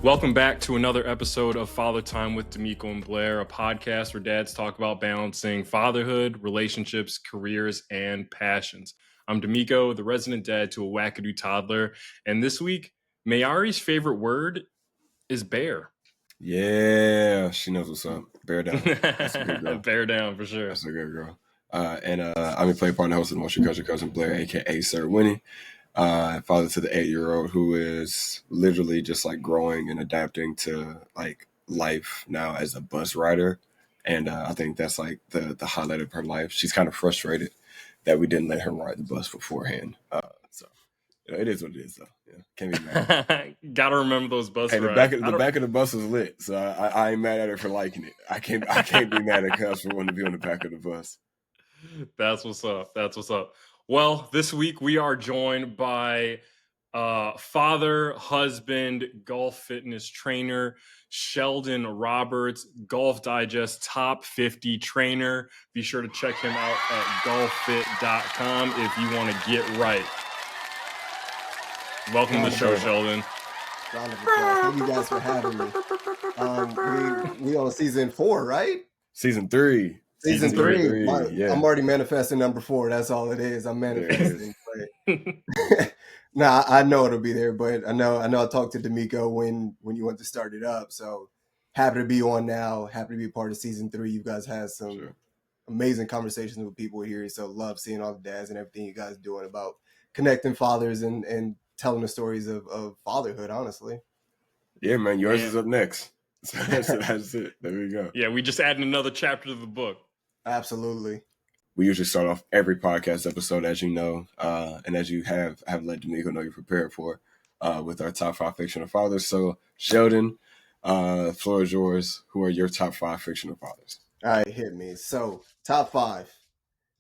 Welcome back to another episode of Father Time with De'Meco and Blair, a podcast where dads talk about balancing fatherhood, relationships, careers, and passions. I'm De'Meco, the resident dad to a wackadoo toddler, and this week, Mayari's favorite word is bear. Yeah, she knows what's up. Bear down. That's a good girl. Bear down for sure. That's a good girl. I'm a play partner host of the Motion Culture Cousin Blair, aka Sir Winnie. Father to the 8-year-old who is literally just like growing and adapting to like life now as a bus rider. And I think that's like the highlight of her life. She's kind of frustrated that we didn't let her ride the bus beforehand. It is what it is, though. Yeah, can't be mad. Gotta remember those bus rides. The back of the bus was lit, so I ain't mad at her for liking it. I can't be mad at Cuz for wanting to be on the back of the bus. That's what's up. Well, this week we are joined by father, husband, golf fitness trainer, Sheldon Roberts, Golf Digest top 50 trainer. Be sure to check him out at golffit.com if you want to get right. Welcome to the show, Sheldon. Round of applause. Thank you guys for having me. We on season 4, right? Season 3. Season 3. Yeah. I'm already manifesting number 4. That's all it is. I'm manifesting. Nah, I know it'll be there, but I know I talked to De'Meco when you went to start it up. So happy to be on now. Happy to be part of season 3. You guys had some amazing conversations with people here. So love seeing all the dads and everything you guys doing about connecting fathers and telling the stories of fatherhood, honestly. Yeah, man. Yours is up next. So that's it. There we go. Yeah, we just added another chapter to the book. Absolutely. We usually start off every podcast episode, as you know, and as you have let De'Meco know you're prepared for, with our top 5 fictional fathers. So, Sheldon, floor is yours. Who are your top 5 fictional fathers? All right, hit me. So, top 5.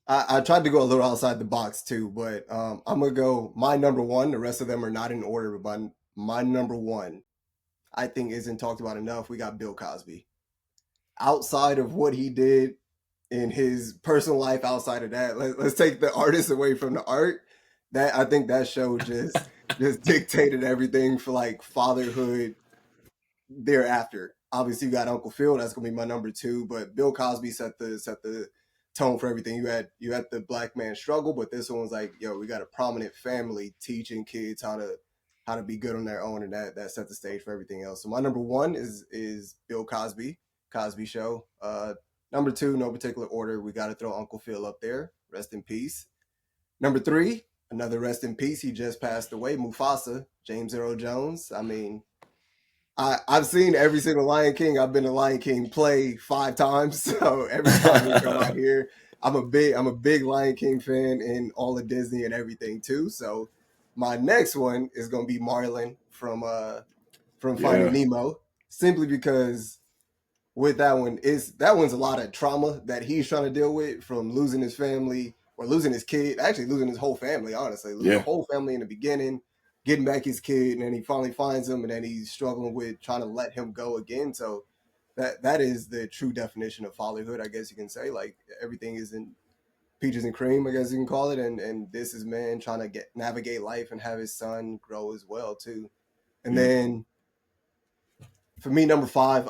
I tried to go a little outside the box too, but I'm going to go my number 1. The rest of them are not in order, but my number 1, I think, isn't talked about enough. We got Bill Cosby. Outside of what he did in his personal life, outside of that, let's take the artist away from the art. That I think that show just dictated everything for like fatherhood thereafter. Obviously, you got Uncle Phil. That's going to be my number 2, but Bill Cosby set the tone for everything. You had the black man struggle, but this one was like, yo, we got a prominent family teaching kids how to be good on their own, and that set the stage for everything else. So my number 1 is Bill Cosby Show. Number 2, no particular order, we got to throw Uncle Phil up there. Rest in peace. Number 3, another rest in peace. He just passed away. Mufasa, James Earl Jones. I mean, I've seen every single Lion King. I've been to Lion King play 5 times. So every time we come out here, I'm a big Lion King fan in all of Disney and everything too. So my next one is going to be Marlin from Finding Nemo, simply because with that one's a lot of trauma that he's trying to deal with, from losing his family or losing his kid, actually losing his whole family, honestly. Losing the whole family in the beginning, getting back his kid, and then he finally finds him, and then he's struggling with trying to let him go again. So that is the true definition of fatherhood, I guess you can say. Like, everything isn't peaches and cream, I guess you can call it, and this is man trying to navigate life and have his son grow as well too. And then for me, number 5,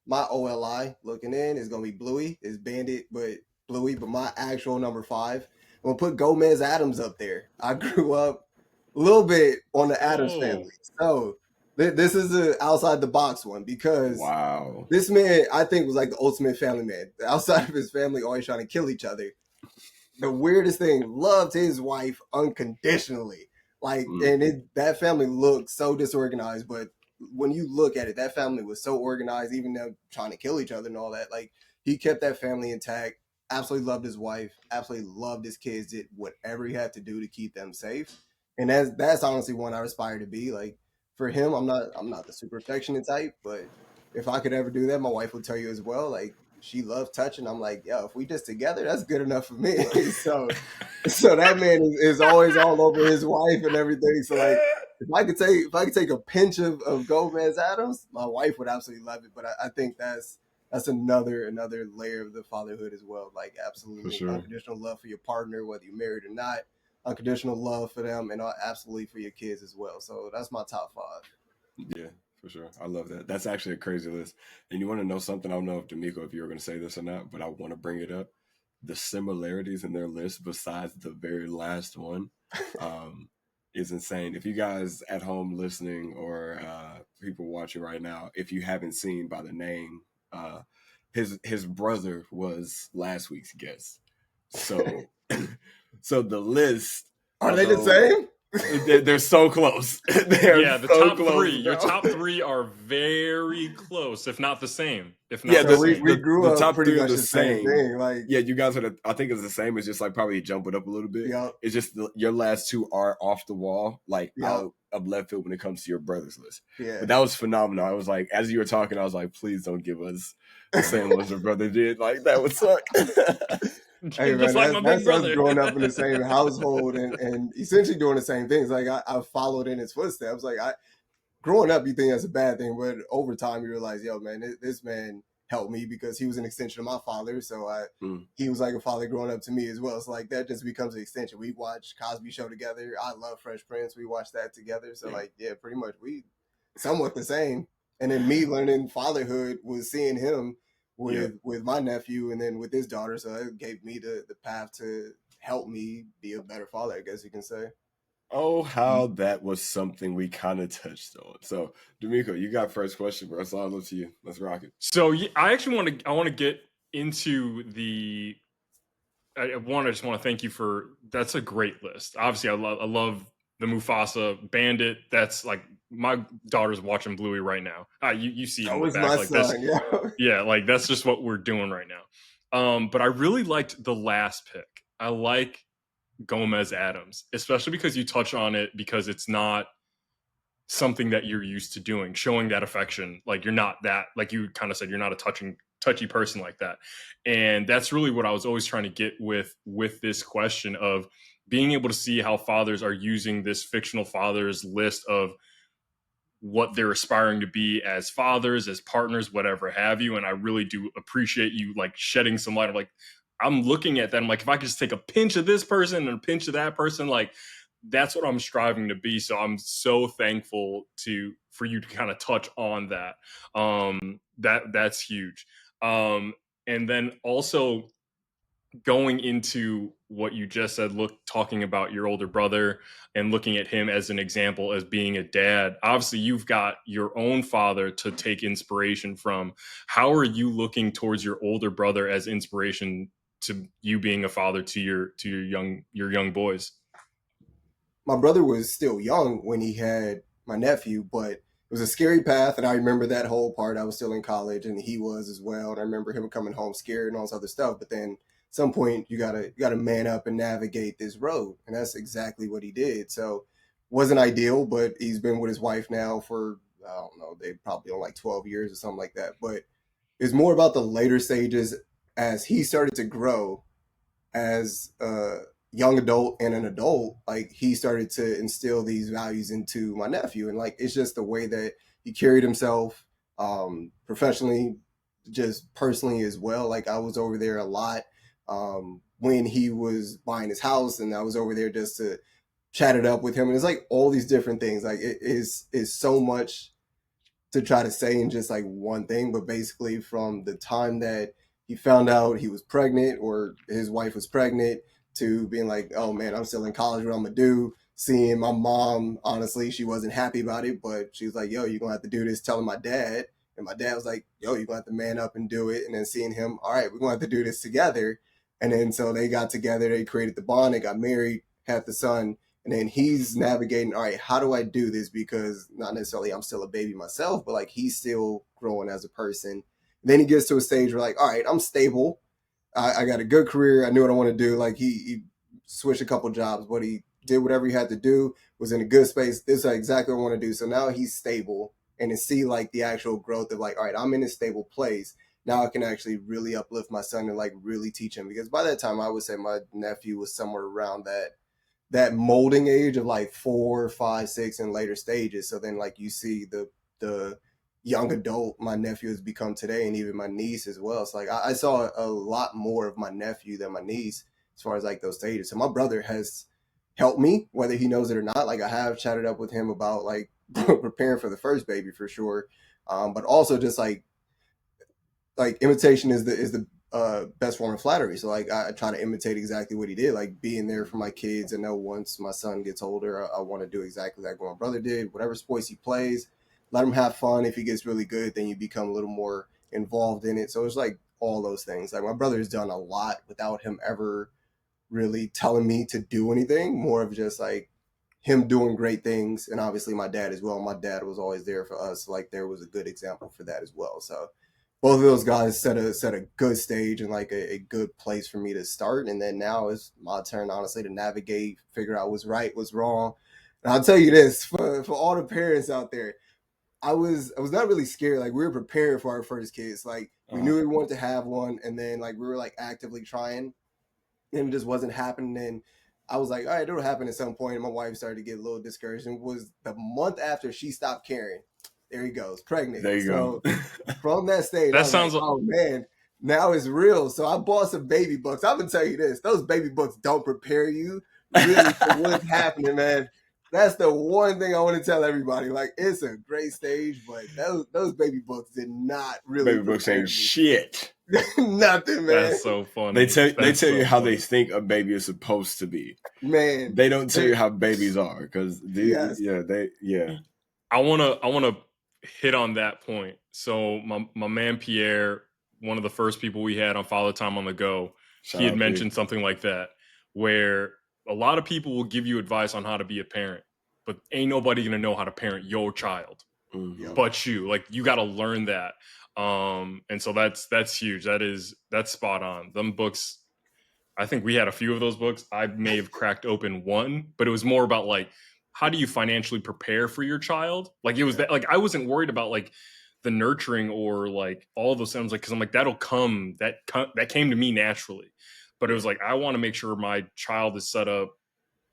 my OLI looking in is gonna be Bluey. It's Bandit, but Bluey. But my actual number 5, I'm gonna put Gomez Addams up there. I grew up a little bit on the Addams family, so this is an outside the box one, because this man, I think, was like the ultimate family man. Outside of his family, always trying to kill each other. The weirdest thing, loved his wife unconditionally. Like, and that family looked so disorganized, but when you look at it, that family was so organized, even them trying to kill each other and all that. Like, he kept that family intact, absolutely loved his wife, absolutely loved his kids, did whatever he had to do to keep them safe. And that's honestly one I aspire to be. Like, for him, I'm not the super affectionate type, but if I could ever do that, my wife would tell you as well. Like, she loves touching. I'm like, yo, if we just together, that's good enough for me. so that man is always all over his wife and everything. So like, if I could take a pinch of Gomez Addams, my wife would absolutely love it. But I think that's another layer of the fatherhood as well. Like, absolutely unconditional love for your partner, whether you're married or not. Unconditional love for them, and absolutely for your kids as well. So that's my top 5. Yeah, For sure. I love that. That's actually a crazy list. And you want to know something? I don't know if De'Meco, if you were going to say this or not, but I want to bring it up. The similarities in their list, besides the very last one, um, is insane. If you guys at home listening or people watching right now, if you haven't seen by the name, his brother was last week's guest. So, so the list, Are they the same? They're so close. They're Yeah, the so top close, three. Your bro. top three are very close, if not the same. If Yeah, not the So same. we grew the up top pretty three are much the the same same. thing. Like, Yeah, you guys are. I think it's the same. It's just like probably jump it up a little bit. yeah, It's just your last two are off the wall, like yeah, out of left field when it comes to your brother's list. yeah. But that was phenomenal. I was like, as you were talking, I was like, please don't give us the same ones your brother did. Like that would suck. Hey Just man, like my big that's us brother. growing up in the same household and essentially doing the same things. Like I followed in his footsteps. Like growing up, you think that's a bad thing, but over time you realize, yo, man, this man helped me because he was an extension of my father. So he was like a father growing up to me as well. So like that just becomes an extension. We watch Cosby Show together. I love Fresh Prince. We watch that together. So pretty much we somewhat the same. And then me learning fatherhood was seeing him with my nephew and then with his daughter. So it gave me the path to help me be a better father, I guess you can say. Oh, how that was something we kind of touched on. So, De'Meco, you got first question, bro. So I'll look to you. Let's rock it. So I actually want to get into the. I just want to thank you for. That's a great list. Obviously, I love the Mufasa Bandit. That's like my daughter's watching Bluey right now. You see it That in the was back my like son, this. Yeah, like that's just what we're doing right now. But I really liked the last pick. I like Gomez Adams, especially because you touch on it because it's not something that you're used to doing, showing that affection. Like you're not that, like you kind of said, you're not a touchy person like that. And that's really what I was always trying to get with this question of being able to see how fathers are using this fictional fathers list of what they're aspiring to be as fathers, as partners, whatever have you. And I really do appreciate you like shedding some light of like, I'm looking at that. I'm like, if I could just take a pinch of this person and a pinch of that person, like that's what I'm striving to be. So I'm so thankful for you to kind of touch on that. That's huge. And then also going into what you just said, talking about your older brother and looking at him as an example as being a dad. Obviously, you've got your own father to take inspiration from. How are you looking towards your older brother as inspiration to you being a father to your young boys? My brother was still young when he had my nephew, but it was a scary path. And I remember that whole part. I was still in college and he was as well. And I remember him coming home scared and all this other stuff. But then at some point you gotta man up and navigate this road. And that's exactly what he did. So wasn't ideal, but he's been with his wife now for, I don't know, they probably on like 12 years or something like that. But it's more about the later stages as he started to grow as a young adult and an adult. Like he started to instill these values into my nephew, and like it's just the way that he carried himself, professionally, just personally as well. Like I was over there a lot when he was buying his house, and I was over there just to chat it up with him. And it's like all these different things. Like it is so much to try to say in just like one thing, but basically from the time that he found out he was pregnant or his wife was pregnant to being like, oh man, I'm still in college, what I'm gonna do? Seeing my mom, honestly, she wasn't happy about it, but she was like, yo, you're gonna have to do this, telling my dad. And my dad was like, yo, you're gonna have to man up and do it. And then seeing him, all right, we're gonna have to do this together. And then so they got together, they created the bond, they got married, had the son, and then he's navigating, all right, how do I do this? Because not necessarily I'm still a baby myself, but like he's still growing as a person. And then he gets to a stage where like, all right, I'm stable. I got a good career. I knew what I want to do. Like he switched a couple jobs, but he did whatever he had to do, was in a good space. This is exactly what I want to do. So now he's stable, and to see like the actual growth of like, all right, I'm in a stable place. Now I can actually really uplift my son and like really teach him. Because by that time I would say my nephew was somewhere around that molding age of like 4, 5, 6 and later stages. So then like you see the young adult my nephew has become today, and even my niece as well. So like I saw a lot more of my nephew than my niece as far as like those stages. So my brother has helped me, whether he knows it or not. Like I have chatted up with him about like preparing for the first baby for sure. But also just like imitation is the best form of flattery. So like I try to imitate exactly what he did, like being there for my kids. And know once my son gets older, I want to do exactly like what my brother did. Whatever sports he plays, let him have fun. If he gets really good, then you become a little more involved in it. So it's like all those things. Like my brother's done a lot without him ever really telling me to do anything. More of just like him doing great things, and obviously my dad as well. My dad was always there for us. Like there was a good example for that as well. So both of those guys set a good stage and like a good place for me to start. And then now it's my turn, honestly, to navigate, figure out what's right, what's wrong. And I'll tell you this, for all the parents out there, I was not really scared. Like we were preparing for our first kids. Like we knew we wanted to have one, and then like we were like actively trying, and it just wasn't happening. And I was like, all right, it'll happen at some point. And my wife started to get a little discouraged. And it was the month after she stopped carrying. There he goes, pregnant. There you go. From that stage, That I was sounds like, oh man, now it's real. So I bought some baby books. I'm gonna tell you this: those baby books don't prepare you really for what's happening, man. That's the one thing I want to tell everybody. Like, it's a great stage, but those baby books did not really. Baby books ain't shit. Nothing, man. That's so funny. They tell you how they think a baby is supposed to be. Man, they don't tell you how babies are because Yes. I wanna hit on that point. So my man Pierre, one of the first people we had on Father Time on the Go, he had mentioned something like that, where a lot of people will give you advice on how to be a parent, but ain't nobody gonna know how to parent your child but you. Like you got to learn that. And so that's huge. That's spot on. Them books, I think we had a few of those books. I may have cracked open one, but it was more about like, how do you financially prepare for your child? Like it was that, like, I wasn't worried about like the nurturing or like all those sounds, like, cause I'm like, that'll come, that came to me naturally. But it was like, I want to make sure my child is set up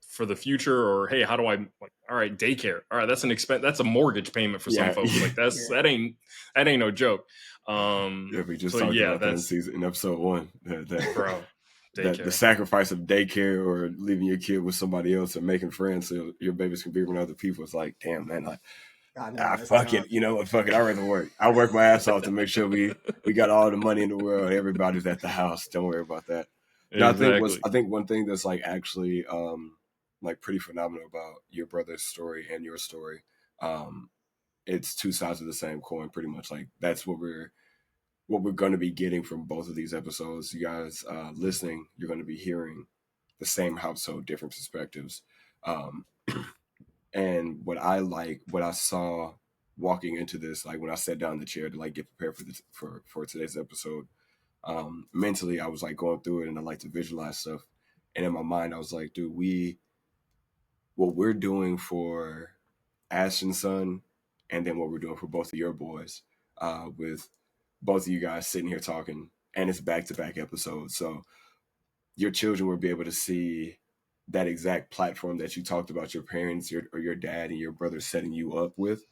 for the future, or hey, how do I, like, all right, daycare, all right, that's an expense, that's a mortgage payment for some folks. Like that ain't no joke. We just talked about that in episode 1. Bro, that the sacrifice of daycare or leaving your kid with somebody else or making friends so your babies can be with other people. It's like, damn, man, like, fuck it, fuck it. I'd rather work. I work my ass off to make sure we got all the money in the world. Everybody's at the house. Don't worry about that. Exactly. I think one thing that's like actually like pretty phenomenal about your brother's story and your story, it's two sides of the same coin, pretty much. Like that's what we're going to be getting from both of these episodes. You guys listening, you're going to be hearing the same household, different perspectives. And what I saw walking into this, like when I sat down in the chair to like get prepared for today's episode, mentally I was like going through it, and I like to visualize stuff. And in my mind, I was like, dude, what we're doing for Ashton's son, and then what we're doing for both of your boys, with both of you guys sitting here talking, and it's back-to-back episodes. So your children will be able to see that exact platform that you talked about your parents or your dad and your brother setting you up with.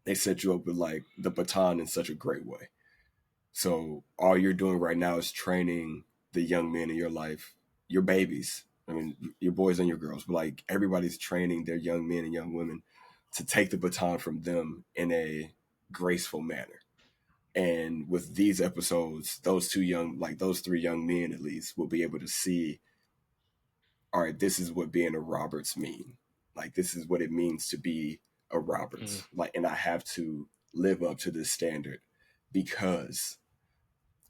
They set you up with like the baton in such a great way. So all you're doing right now is training the young men in your life, your babies. I mean, your boys and your girls, but like everybody's training their young men and young women to take the baton from them in a graceful manner. And with these episodes, those three young men at least will be able to see, all right, this is what being a Roberts mean. Like, this is what it means to be a Roberts. Like, and I have to live up to this standard because ...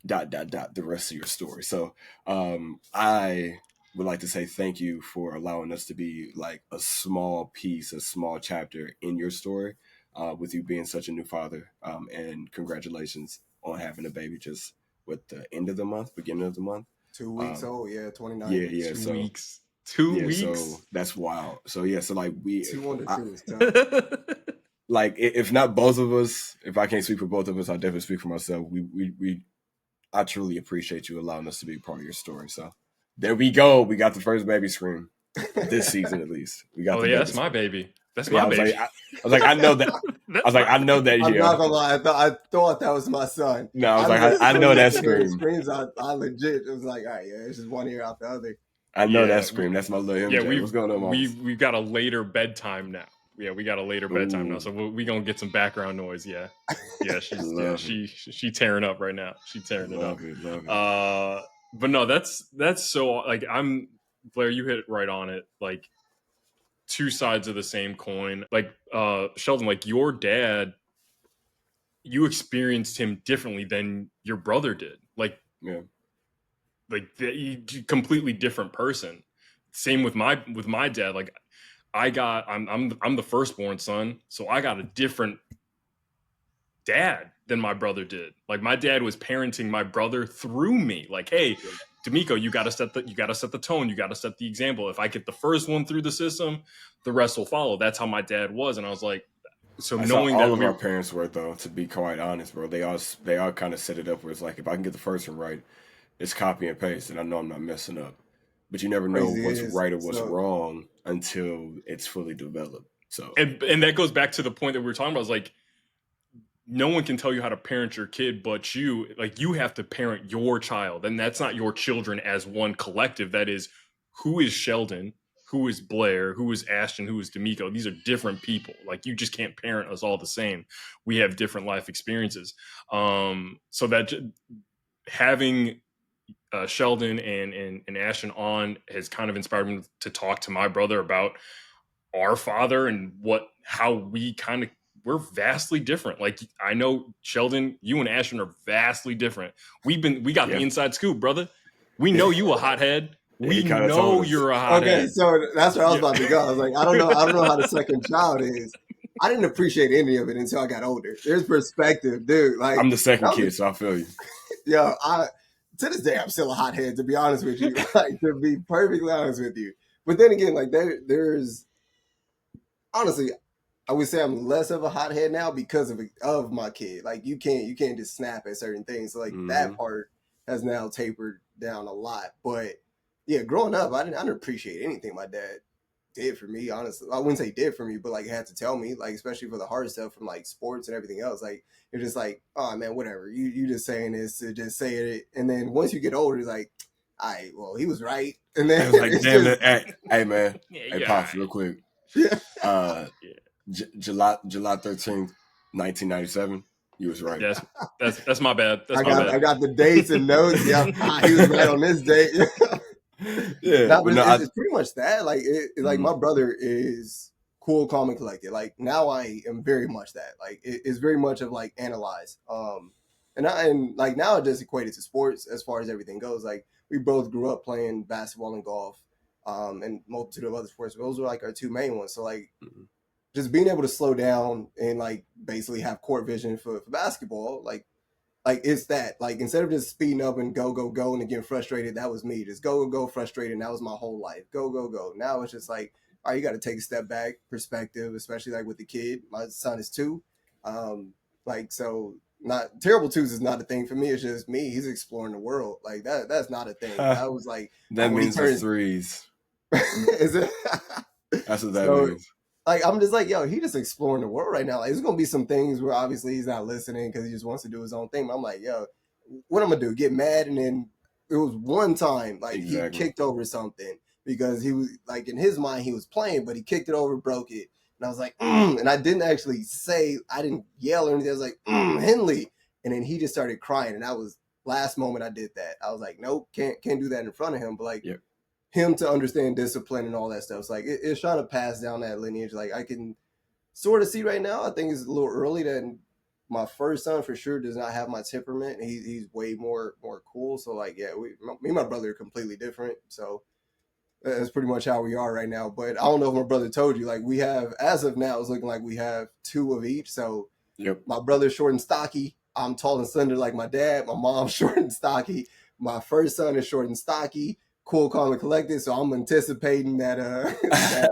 the rest of your story. So I would like to say thank you for allowing us to be like a small piece, a small chapter in your story, with you being such a new father. And congratulations on having a baby just with the end of the month, beginning of the month. 2 weeks old, 29. Yeah, 2 weeks. 2 weeks. So that's wild. So yeah, so like 2 under 2 is tough. Like if not both of us, if I can't speak for both of us, I'll definitely speak for myself. I truly appreciate you allowing us to be a part of your story. So there we go. We got the first baby scream this season, at least. We got. That's my baby. That's my baby. I was like, I know that. I know that. I'm not gonna lie. I thought that was my son. No, I was like, I know that scream. Screams. I legit. It was like, all right, yeah, it's just one ear out the other. I know that scream. That's my little MJ. What's going on, Mom? We've got a later bedtime now. we got a later bedtime now, Ooh, so we gonna get some background noise. Yeah, love it. she tearing up right now. She tearing it up. Love it. Love it. But no, that's so like I'm Blair. You hit right on it. Like two sides of the same coin. Like Sheldon, like your dad, you experienced him differently than your brother did. Yeah. Completely different person. Same with my dad. Like I'm the firstborn son, so I got a different dad than my brother did. Like my dad was parenting my brother through me. Like, hey, De'Meco, you gotta set the tone, you gotta set the example. If I get the first one through the system, the rest will follow. That's how my dad was. And I was like, so That's how knowing all that of our parents were, though. To be quite honest, bro, they all kind of set it up where it's like if I can get the first one right, it's copy and paste, and I know I'm not messing up. But you never know Crazy what's is right or what's so wrong until it's fully developed. So and that goes back to the point that we were talking about, is like no one can tell you how to parent your kid but you. Like you have to parent your child, and that's not your children as one collective. That is, who is Sheldon, who is Blair, who is Ashton, who is De'Meco. These are different people. Like you just can't parent us all the same. We have different life experiences. So that having Sheldon and Ashton on has kind of inspired me to talk to my brother about our father and how we're vastly different. Like I know Sheldon, you and Ashton are vastly different. We got the yeah, inside scoop, brother. We know you a hothead. he We kind of told know us. you're a okay. hothead. So that's where I was Yeah. about to go. I was like, I don't know how the second child is. I didn't appreciate any of it until I got older. There's perspective, dude. Like, I'm the second kid, so I feel you. yo, to this day I'm still a hothead. To be honest with you, like to be perfectly honest with you. But then again, like there's honestly, I would say I'm less of a hothead now because of my kid. Like you can't just snap at certain things. So like that Hmm. part has now tapered down a lot. But yeah, growing up, I didn't appreciate anything my dad did for me. Honestly, I wouldn't say did for me, but like had to tell me, like especially for the hard stuff from like sports and everything else. Like you're just like, oh man, whatever. You just saying this to just say it, and then once you get older, it's like, all right, well he was right, and I then was like, it's damn just it. Hey man. Yeah, Hey, yeah. Pops, real quick. yeah. Uh, Yeah. July 13th, 1997. You was right. That's my bad. That's my I bad. got the dates and notes. Yep, he was right on this date. Yeah, No, but but no, it's pretty much that. Like, like mhm. my brother is cool, calm, and collected. Like now, I am very much that. Like, it's very much of like analyze. And like now, I just equate it to sports as far as everything goes. Like, we both grew up playing basketball and golf, and multitude of other sports. But those were like our two main ones. So like, Mhm. just being able to slow down and like basically have court vision for basketball, like it's that. Like instead of just speeding up and go and getting frustrated, that was me. Just go frustrated. And that was my whole life. Go. Now it's just like, all right, you got to take a step back, perspective, especially like with the kid. My son is 2. Like so, not terrible twos is not a thing for me. It's just me. He's exploring the world. Like that. That's not a thing. I was like That when he means the turns. threes. Is it? That's what that So means. like I'm just like, yo, he just exploring the world right now. Like there's gonna be some things where obviously he's not listening because he just wants to do his own thing. But I'm like, yo, what I'm gonna do? Get mad? And then it was one time like he Exactly. kicked over something because he was like in his mind he was playing, but he kicked it over, broke it, and I was like, and I didn't actually say, I didn't yell or anything. I was like, Henley, and then he just started crying, and that was last moment I did that. I was like, nope, can't do that in front of him. But like Yep. him to understand discipline and all that stuff. It's like it's trying to pass down that lineage. Like I can sort of see right now. I think it's a little early that my first son for sure does not have my temperament. He's way more cool. So like yeah, me and my brother are completely different. So that's pretty much how we are right now. But I don't know if my brother told you. Like we have as of now, it's looking like we have 2 of each. So Yep. my brother's short and stocky. I'm tall and slender like my dad. My mom's short and stocky. My first son is short and stocky, cool, calm, and collected. So I'm anticipating that that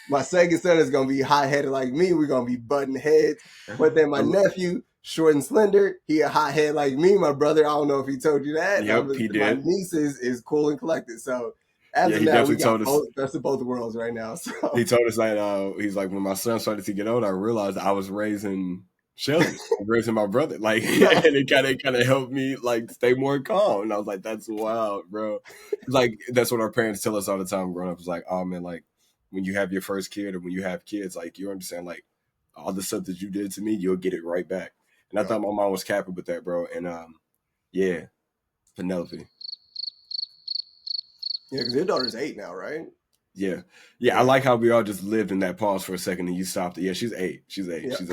my second son is gonna be hot headed like me. We're gonna be butting heads. But then my nephew, short and slender, he a hot head like me. My brother, I don't know if he told you that. Yep, he My did. niece is cool and collected. So as Yeah, of he now, we definitely got told us. both best of both worlds right now. So He told us that he's like, when my son started to get older, I realized I was raising Sheldon, raising my brother. Like, and it kind of helped me like stay more calm. And I was like, that's wild, bro. Like that's what our parents tell us all the time growing up. It's like, oh man, like when you have your first kid or when you have kids, like you understand like all the stuff that you did to me, you'll get it right back. And I thought my mom was capping with that, bro. And yeah, Penelope. Yeah, because your daughter's 8 now, right? Yeah. I like how we all just lived in that pause for a second and you stopped it. Yeah, she's 8. She's 8. Yeah. She's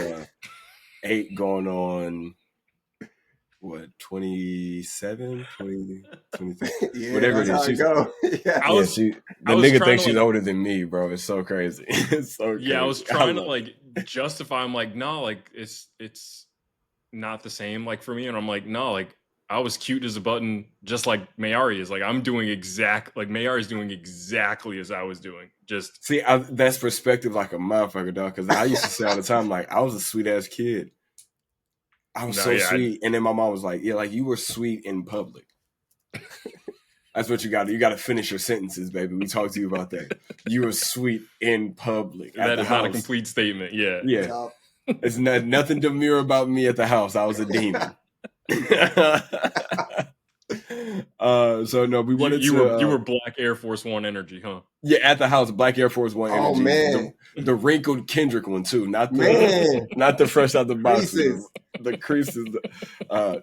8 going on what 27, 20, 23, Yeah, whatever it that's is. how it She's go. Yeah. I yeah, was the I was nigga trying thinks to she's like older than me, bro. It's so crazy. It's so yeah, I was crazy. trying to love like justify. I'm like, no, like it's not the same like for me, and I'm like, no, like I was cute as a button, just like Mayari is. Like I'm doing like Mayari's doing exactly as I was doing. Just See, that's perspective like a motherfucker, dog. Because I used to say all the time, like I was a sweet ass kid. I was no, so yeah, sweet, and then my mom was like, "Yeah, like you were sweet in public." That's what you got to. You got to finish your sentences, baby. We talked to you about that. You were sweet in public at that the is not a house. complete statement. Yeah, Yeah, Yeah. it's nothing demure about me at the house. I was a demon. So no, we wanted you were to. Black Air Force One energy, huh? Yeah, at the house, Black Air Force One Oh energy, man, the wrinkled Kendrick one too, not man, the fresh out the box, creases. the creases.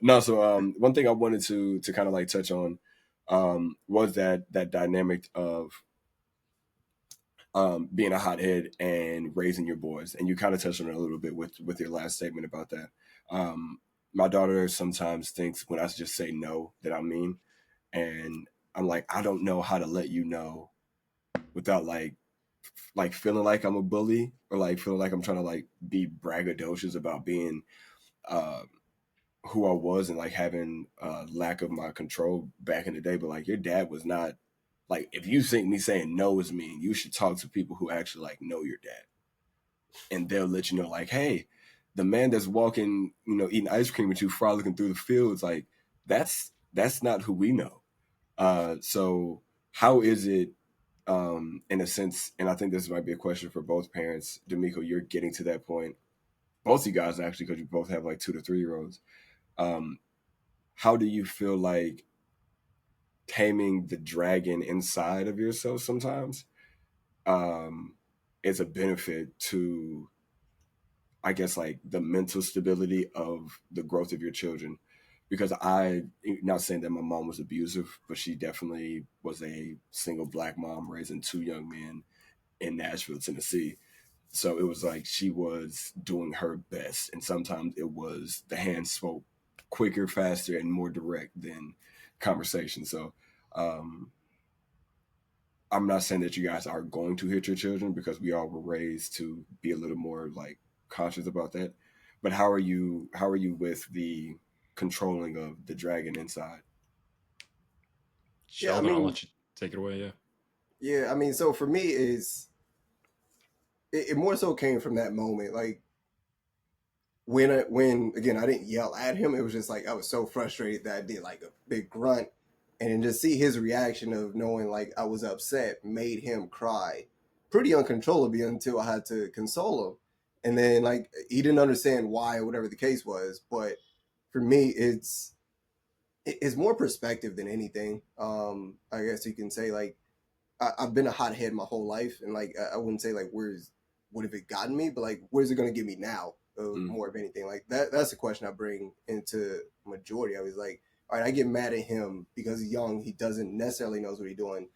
No, so one thing I wanted to kind of like touch on was that dynamic of being a hothead and raising your boys, and you kind of touched on it a little bit with your last statement about that. My daughter sometimes thinks when I just say no that I mean, and I'm like, I don't know how to let you know without like feeling like I'm a bully or like feeling like I'm trying to like be braggadocious about being uh, who I was and like having lack of my control back in the day. But like your dad was not like if you think me saying no is mean, you should talk to people who actually like know your dad, and they'll let you know like, hey, the man that's walking, eating ice cream with you, frolicking through the fields, like that's not who we know. So how is it in a sense, and I think this might be a question for both parents. De'Meco, you're getting to that point. Both of you guys actually, because you both have like 2 to 3 year olds. How do you feel like taming the dragon inside of yourself sometimes is a benefit to, I guess, like the mental stability of the growth of your children? Because not saying that my mom was abusive, but she definitely was a single Black mom raising 2 young men in Nashville, Tennessee. So it was like she was doing her best. And sometimes it was the hand spoke quicker, faster, and more direct than conversation. So I'm not saying that you guys are going to hit your children because we all were raised to be a little more like conscious about that. But how are you with the controlling of the dragon inside? Yeah, I Sheldon, I'll mean, let you take it away. Yeah. yeah, I mean, so for me is it more so came from that moment, like when again I didn't yell at him. It was just like I was so frustrated that I did like a big grunt, and then just see his reaction of knowing like I was upset made him cry pretty uncontrollably until I had to console him, and then like he didn't understand why or whatever the case was. But for me, it's more perspective than anything. I guess you can say like I've been a hothead my whole life, and like I wouldn't say like what have it gotten me, but like where's it going to get me now? More of anything like that. That's the question I bring into majority. I was like, all right, I get mad at him because he's young. He doesn't necessarily knows what he's doing.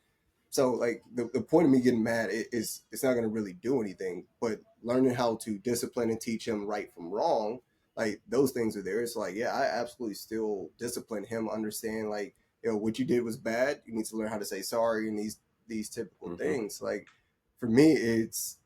So like the point of me getting mad is it's not going to really do anything. But learning how to discipline and teach him right from wrong, like those things are there. It's like yeah, I absolutely still discipline him. Understand like what you did was bad. You need to learn how to say sorry and these typical things. Like for me, it's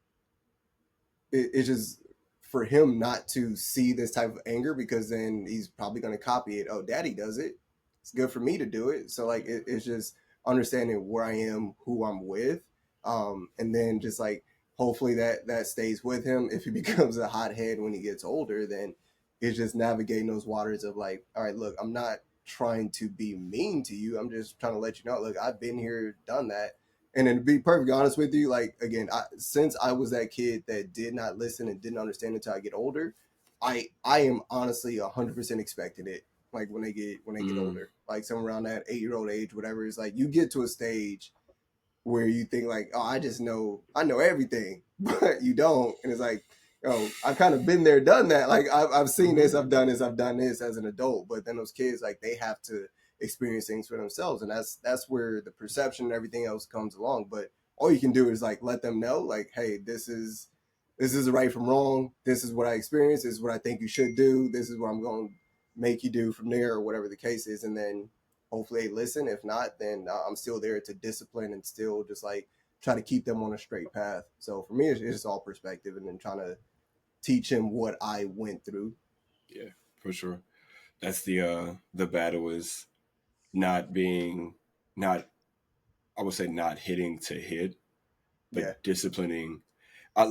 just for him not to see this type of anger because then he's probably going to copy it. Oh, daddy does it. It's good for me to do it. So like it's just understanding where I am, who I'm with, and then just like hopefully that stays with him. If he becomes a hothead when he gets older, then it's just navigating those waters of like, all right, look, I'm not trying to be mean to you. I'm just trying to let you know, look, I've been here, done that. And then to be perfectly honest with you, like again, since I was that kid that did not listen and didn't understand until I get older, I am honestly 100% expecting it. Like when they get older, like somewhere around that 8-year-old age, whatever. It's like you get to a stage where you think like, oh, I know everything, but you don't. And it's like, I've kind of been there, done that. Like I've seen this, I've done this as an adult. But then those kids, like they have to experience things for themselves, and that's where the perception and everything else comes along. But all you can do is like let them know, like, hey, this is right from wrong. This is what I experienced. This is what I think you should do. This is what I'm going to make you do from there, or whatever the case is, and then hopefully they listen. If not, then I'm still there to discipline and still just like try to keep them on a straight path. So for me, it's just all perspective, and then trying to teach him what I went through. Yeah, for sure. That's the battle is not being not I would say not hitting to hit, but disciplining. I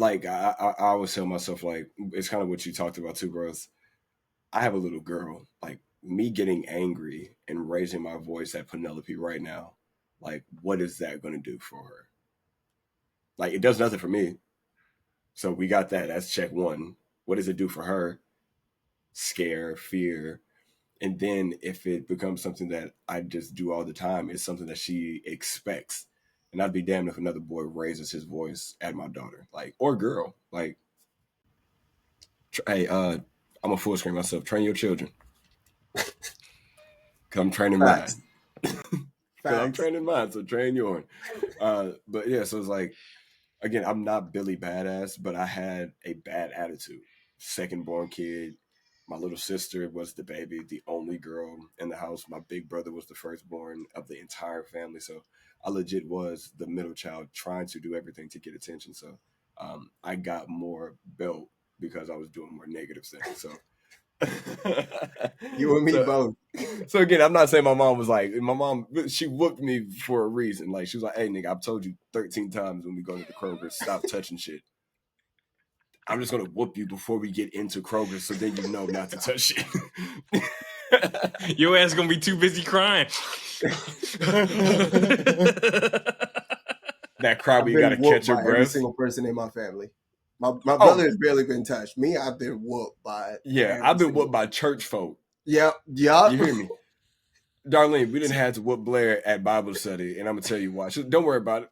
always tell myself like it's kind of what you talked about too, bros. I have a little girl. Like me getting angry and raising my voice at Penelope right now, like what is that going to do for her? Like it does nothing for me. So we got that. That's check one. What does it do for her? Scare, fear. And then if it becomes something that I just do all the time, it's something that she expects. And I'd be damned if another boy raises his voice at my daughter, like, or girl. Like, hey, I'm a full screen myself. Train your children. Come training mine. I'm training mine, so train yours. But yeah, so it's like, again, I'm not Billy Badass, but I had a bad attitude. Second born kid. My little sister was the baby, the only girl in the house. My big brother was the firstborn of the entire family. So I legit was the middle child trying to do everything to get attention. So I got more belt because I was doing more negative things. So you and me both. So again, I'm not saying my mom, she whooped me for a reason. Like she was like, hey nigga, I've told you 13 times when we go to the Kroger, stop touching shit. I'm just going to whoop you before we get into Kroger so then you know not to touch shit. Your ass going to be too busy crying. That cry where you got to catch your breath. Every single person in my family. My brother has barely been touched. Me, I've been whooped by. Yeah, I've been whooped by church folk. Yep. You hear me? Darlene, we didn't have to whoop Blair at Bible study, and I'm going to tell you why. Don't worry about it.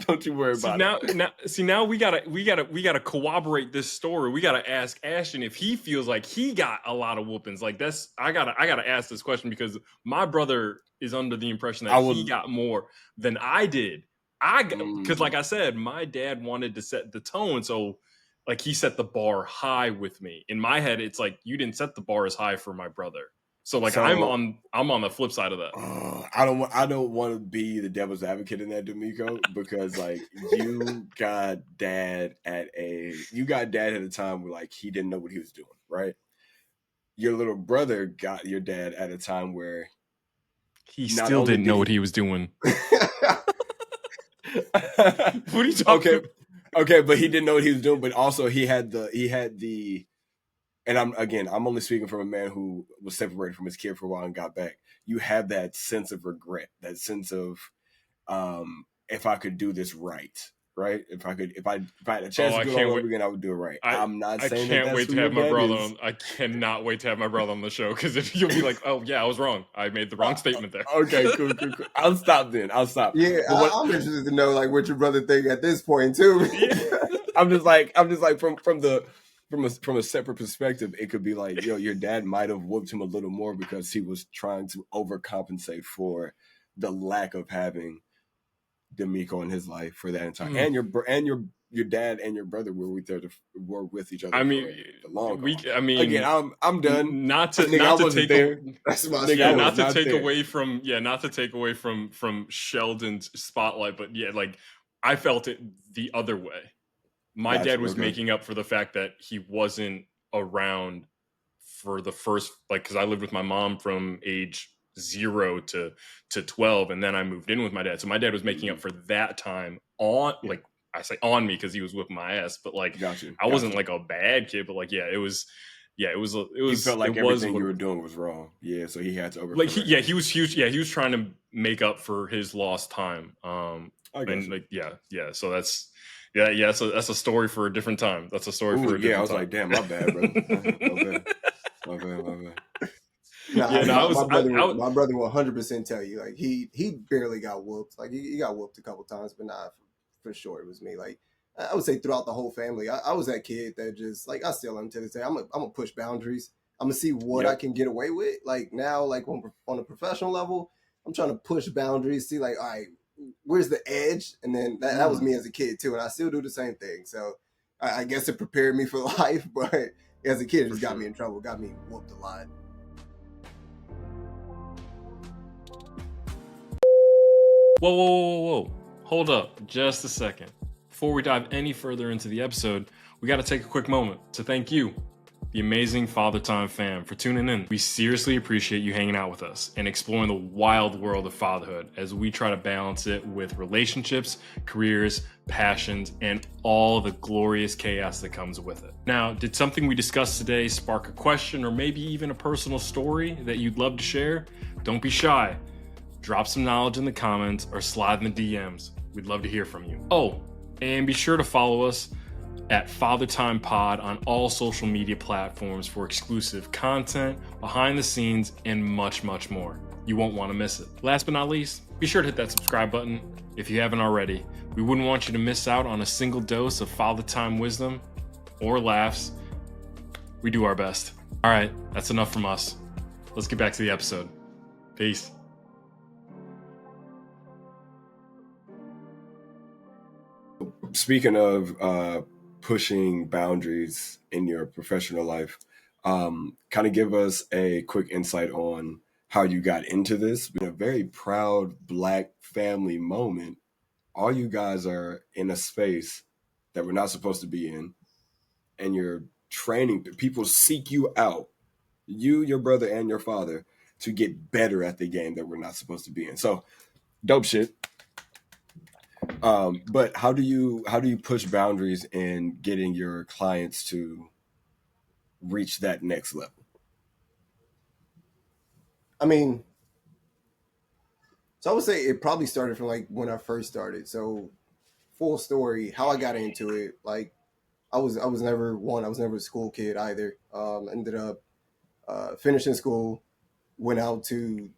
Don't you worry about it. Now we gotta corroborate this story. We gotta ask Ashton if he feels like he got a lot of whoopings. Like I gotta ask this question because my brother is under the impression that he got more than I did. Because like I said, my dad wanted to set the tone, so like he set the bar high with me. In my head, it's like you didn't set the bar as high for my brother. So like I'm on the flip side of that. I don't want to be the devil's advocate in that, De'Meco, because like you got dad at a time where like he didn't know what he was doing, right? Your little brother got your dad at a time where he still didn't know what he was doing. What are you talking about? Okay, but he didn't know what he was doing, but also he had the and I'm only speaking from a man who was separated from his kid for a while and got back. You have that sense of regret, that sense of if I could do this right? If I had a chance to do it all over again, I would do it right. I'm not saying I can't wait to have my brother on. I cannot wait to have my brother on the show because if you'll be like, oh yeah, I was wrong. I made the wrong statement there. Okay, cool. I'll stop then. Yeah, I'm interested to know like what your brother think at this point too. I'm just like from a separate perspective, it could be like, your dad might have whooped him a little more because he was trying to overcompensate for the lack of having De'Meco in his life for that entire and your dad and your brother were with each other. I mean, for the long haul. Again, I'm done. Not to take away from Sheldon's spotlight, but yeah, like I felt it the other way. My dad was making up for the fact that he wasn't around for the first, like, because I lived with my mom from age 0 to 12, and then I moved in with my dad. So my dad was making up for that time like I say on me because he was whipping my ass, but like I wasn't like a bad kid, but like it was. He felt like everything you were doing was wrong. Yeah, so he had to over. He was trying to make up for his lost time. So that's. Yeah. So that's a story for a different time. That's a story for a different time. I was like, damn, my bad, brother. My bad. Nah, Yeah, no, my brother will 100% tell you. Like he barely got whooped. Like he got whooped a couple times, but nah, for sure it was me. Like I would say throughout the whole family, I was that kid that just like I still am to this day. I'm gonna push boundaries. I'm gonna see what I yep, can get away with. Like now, like on a professional level, I'm trying to push boundaries. See, like, all right, where's the edge? And then that was me as a kid too, and I still do the same thing. So I guess it prepared me for life, but as a kid, it for just got sure. me in trouble, got me whooped a lot. Whoa, whoa, whoa, whoa, whoa. Hold up just a second. Before we dive any further into the episode, we got to take a quick moment to thank you, the amazing Father Time fam, for tuning in. We seriously appreciate you hanging out with us and exploring the wild world of fatherhood as we try to balance it with relationships, careers, passions, and all the glorious chaos that comes with it. Now, did something we discussed today spark a question or maybe even a personal story that you'd love to share? Don't be shy. Drop some knowledge in the comments or slide in the DMs. We'd love to hear from you. Oh, and be sure to follow us at Father Time Pod on all social media platforms for exclusive content, behind the scenes, and much, much more. You won't want to miss it. Last but not least, be sure to hit that subscribe button if you haven't already. We wouldn't want you to miss out on a single dose of Father Time wisdom or laughs. We do our best. All right, that's enough from us. Let's get back to the episode. Peace. Speaking of pushing boundaries in your professional life, kind of give us a quick insight on how you got into this. In a very proud Black family moment, all you guys are in a space that we're not supposed to be in, and you're training. People seek you out, you, your brother, and your father, to get better at the game that we're not supposed to be in. So, dope shit. But how do you push boundaries in getting your clients to reach that next level? I mean, so I would say it probably started from like when I first started. So full story, how I got into it, like I was never one, I was never a school kid either. Ended up finishing school, went out to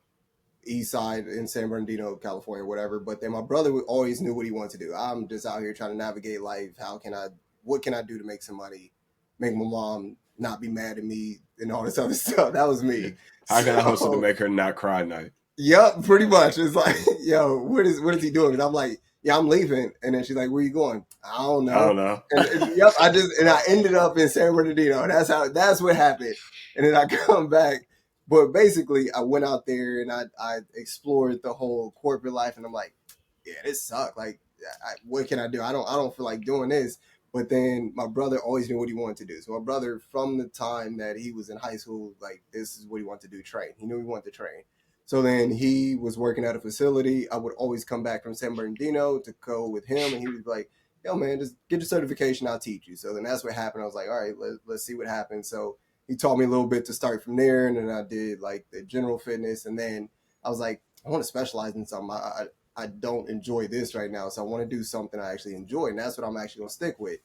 East Side in San Bernardino, California, whatever. But then my brother always knew what he wanted to do. I'm just out here trying to navigate life. What can I do to make some money, make my mom not be mad at me, and all this other stuff. That was me. How can I hustle to make her not cry at night? Yep, pretty much. It's like, yo, what is he doing? And I'm like, yeah, I'm leaving. And then she's like, where you going? I don't I don't know. know. And yep, I ended up in San Bernardino. And that's what happened. And then I come back. But basically I went out there and I explored the whole corporate life, and I'm like, yeah, this sucked. Like, what can I do? I don't feel like doing this. But then my brother always knew what he wanted to do. So my brother, from the time that he was in high school, like, this is what he wanted to do, train. He knew he wanted to train. So then he was working at a facility. I would always come back from San Bernardino to go with him, and he was like, yo, man, just get your certification. I'll teach you. So then that's what happened. I was like, all right, let's see what happens. So he taught me a little bit to start from there, and then I did like the general fitness, and then I was like, I want to specialize in something. I don't enjoy this right now, so I want to do something I actually enjoy, and that's what I'm actually going to stick with.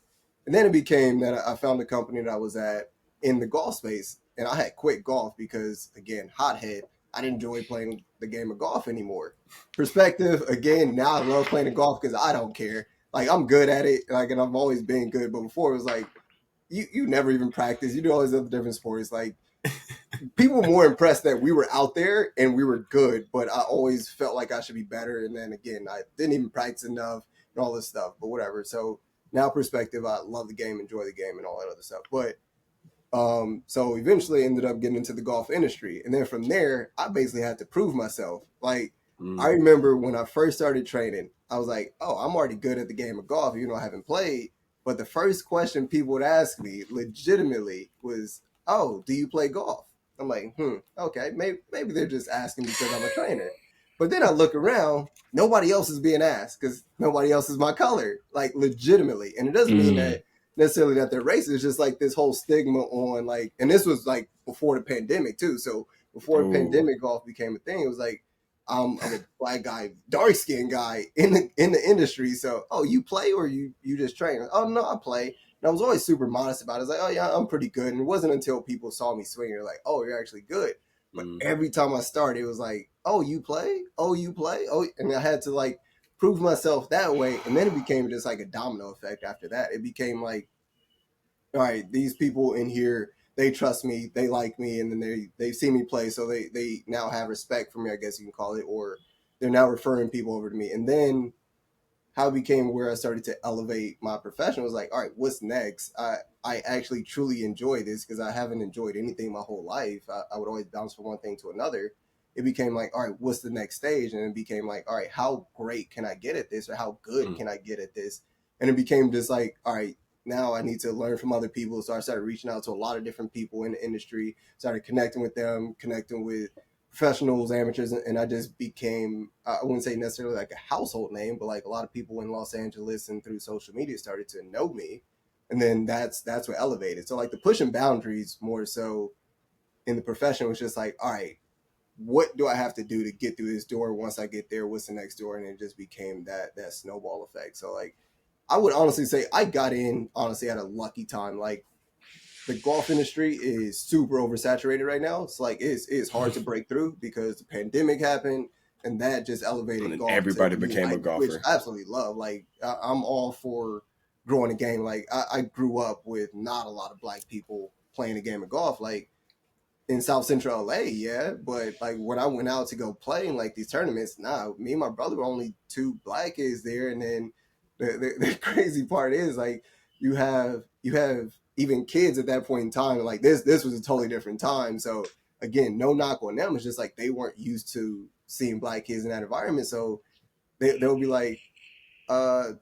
And then it became that I found a company that I was at in the golf space, and I had quit golf because, again, hothead, I didn't enjoy playing the game of golf anymore. Perspective, again, now I love playing the golf because I don't care. Like, I'm good at it, like, and I've always been good. But before, it was like, you never even practice. You do all these other different sports. Like, people were more impressed that we were out there and we were good, but I always felt like I should be better. And then again, I didn't even practice enough and all this stuff, but whatever. So now perspective, I love the game, enjoy the game, and all that other stuff. But so eventually ended up getting into the golf industry. And then from there, I basically had to prove myself. Like, I remember when I first started training, I was like, oh, I'm already good at the game of golf, even though I haven't played. But the first question people would ask me legitimately was, oh, do you play golf? I'm like, okay, maybe they're just asking because I'm a trainer. But then I look around, nobody else is being asked because nobody else is my color, like, legitimately. And it doesn't mean that necessarily that they're racist. It's just like this whole stigma on, like, and this was like before the pandemic too. So before the pandemic, golf became a thing. It was like, I'm a black guy, dark skinned guy in the industry. So, oh, you play or you just train? Oh no, I play. And I was always super modest about it. I was like, oh yeah, I'm pretty good. And it wasn't until people saw me swing, they're like, oh, you're actually good. But Mm. every time I started, it was like, oh, you play? Oh, you play? Oh, and I had to like prove myself that way. And then it became just like a domino effect after that. It became like, all right, these people in here, they trust me, they like me, and then they see me play, so they now have respect for me, I guess you can call it, or they're now referring people over to me. And then how it became where I started to elevate my profession was like, all right, what's next? I actually truly enjoy this because I haven't enjoyed anything my whole life. I would always bounce from one thing to another. It became like, all right, what's the next stage? And it became like, all right, how great can I get at this, or how good can I get at this? And it became just like, all right, now I need to learn from other people. So I started reaching out to a lot of different people in the industry, started connecting with them, connecting with professionals, amateurs, and I just became, I wouldn't say necessarily like a household name, but like a lot of people in Los Angeles and through social media started to know me. And then that's what elevated. So like the pushing boundaries more so in the profession was just like, all right, what do I have to do to get through this door? Once I get there, what's the next door? And it just became that snowball effect. So like I would honestly say I got in honestly at a lucky time. Like the golf industry is super oversaturated right now. It's like it's hard to break through because the pandemic happened, and that just elevated And golf to everybody a new became a height, which golfer. I absolutely love. Like I'm all for growing a game. Like I grew up with not a lot of black people playing a game of golf. Like in South Central LA, yeah. But like when I went out to go play in like these tournaments, nah, me and my brother were only two black kids there. And then the crazy part is like you have even kids at that point in time. Like this was a totally different time. So again, no knock on them. It's just like they weren't used to seeing black kids in that environment. So they'll be like, uh,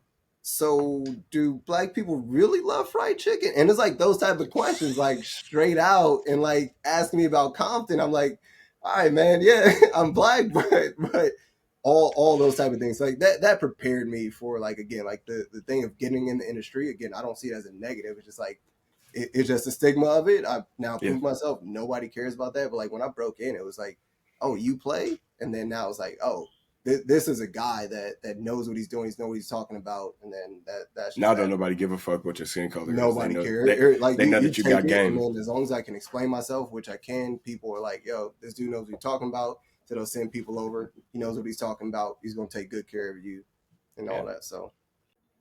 so do black people really love fried chicken? And it's like those type of questions, like straight out, and like asking me about Compton. I'm like, all right, man, yeah, I'm black, but all those type of things like that prepared me for like again like the thing of getting in the industry. Again, I don't see it as a negative. It's just like it's just a stigma of it. I've now proved myself. Nobody cares about that. But like when I broke in, it was like, oh, you play, and then now it's like, oh, this is a guy that knows what he's doing. He knows what he's talking about, and then that's just Now that. don't nobody give a fuck what your skin color Nobody is. cares. Like They know you that you take got it, and game. then as long as I can explain myself, which I can, people are like, "Yo, this dude knows what he's talking about." So they'll send people over. He knows what he's talking about. He's gonna take good care of you, and all that. So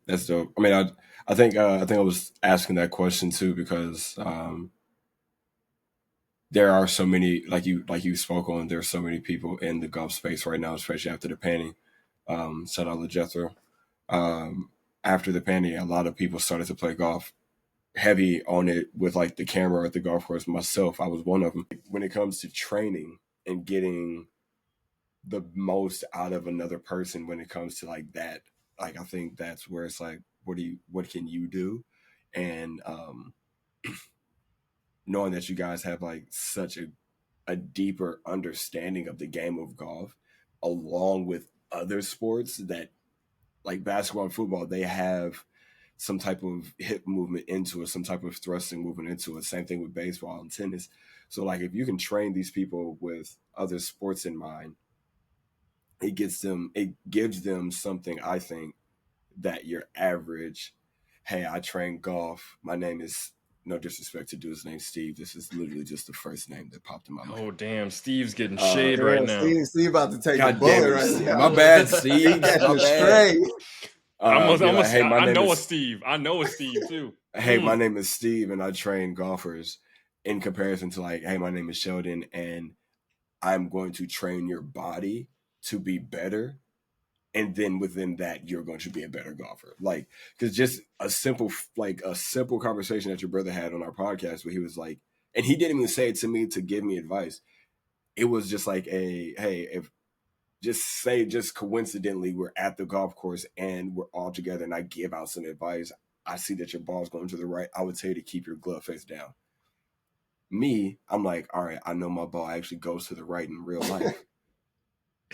That's dope. I mean, I think I was asking that question too because there are so many like you spoke on. There's so many people in the golf space right now, especially after the painting. Shout out to Jethro. After the painting, a lot of people started to play golf heavy on it with like the camera at the golf course. Myself, I was one of them. When it comes to training and getting the most out of another person, when it comes to like that, like I think that's where it's like, what can you do? And knowing that you guys have like such a deeper understanding of the game of golf, along with other sports that like basketball and football, they have some type of hip movement into it, some type of thrusting movement into it. Same thing with baseball and tennis. So like if you can train these people with other sports in mind, it gives them something, I think, that your average, hey, I train golf. My name is, no disrespect to dude's name, Steve. This is literally just the first name that popped in my mind. Oh damn, Steve's getting shade right damn, now. Steve about to take a God damn bullet it, right Steve. now. My bad, He Steve. catching My a bad. stray. Hey, my I name know a is Steve. I know a Steve too. hey, my name is Steve, and I train golfers. In comparison to like, hey, my name is Sheldon, and I'm going to train your body to be better, and then within that, you're going to be a better golfer. Like, because just a simple conversation that your brother had on our podcast, where he was like, and he didn't even say it to me to give me advice. It was just like a, hey, if just coincidentally we're at the golf course and we're all together and I give out some advice. I see that your ball's going to the right. I would tell you to keep your glove face down. Me, I'm like, all right, I know my ball actually goes to the right in real life.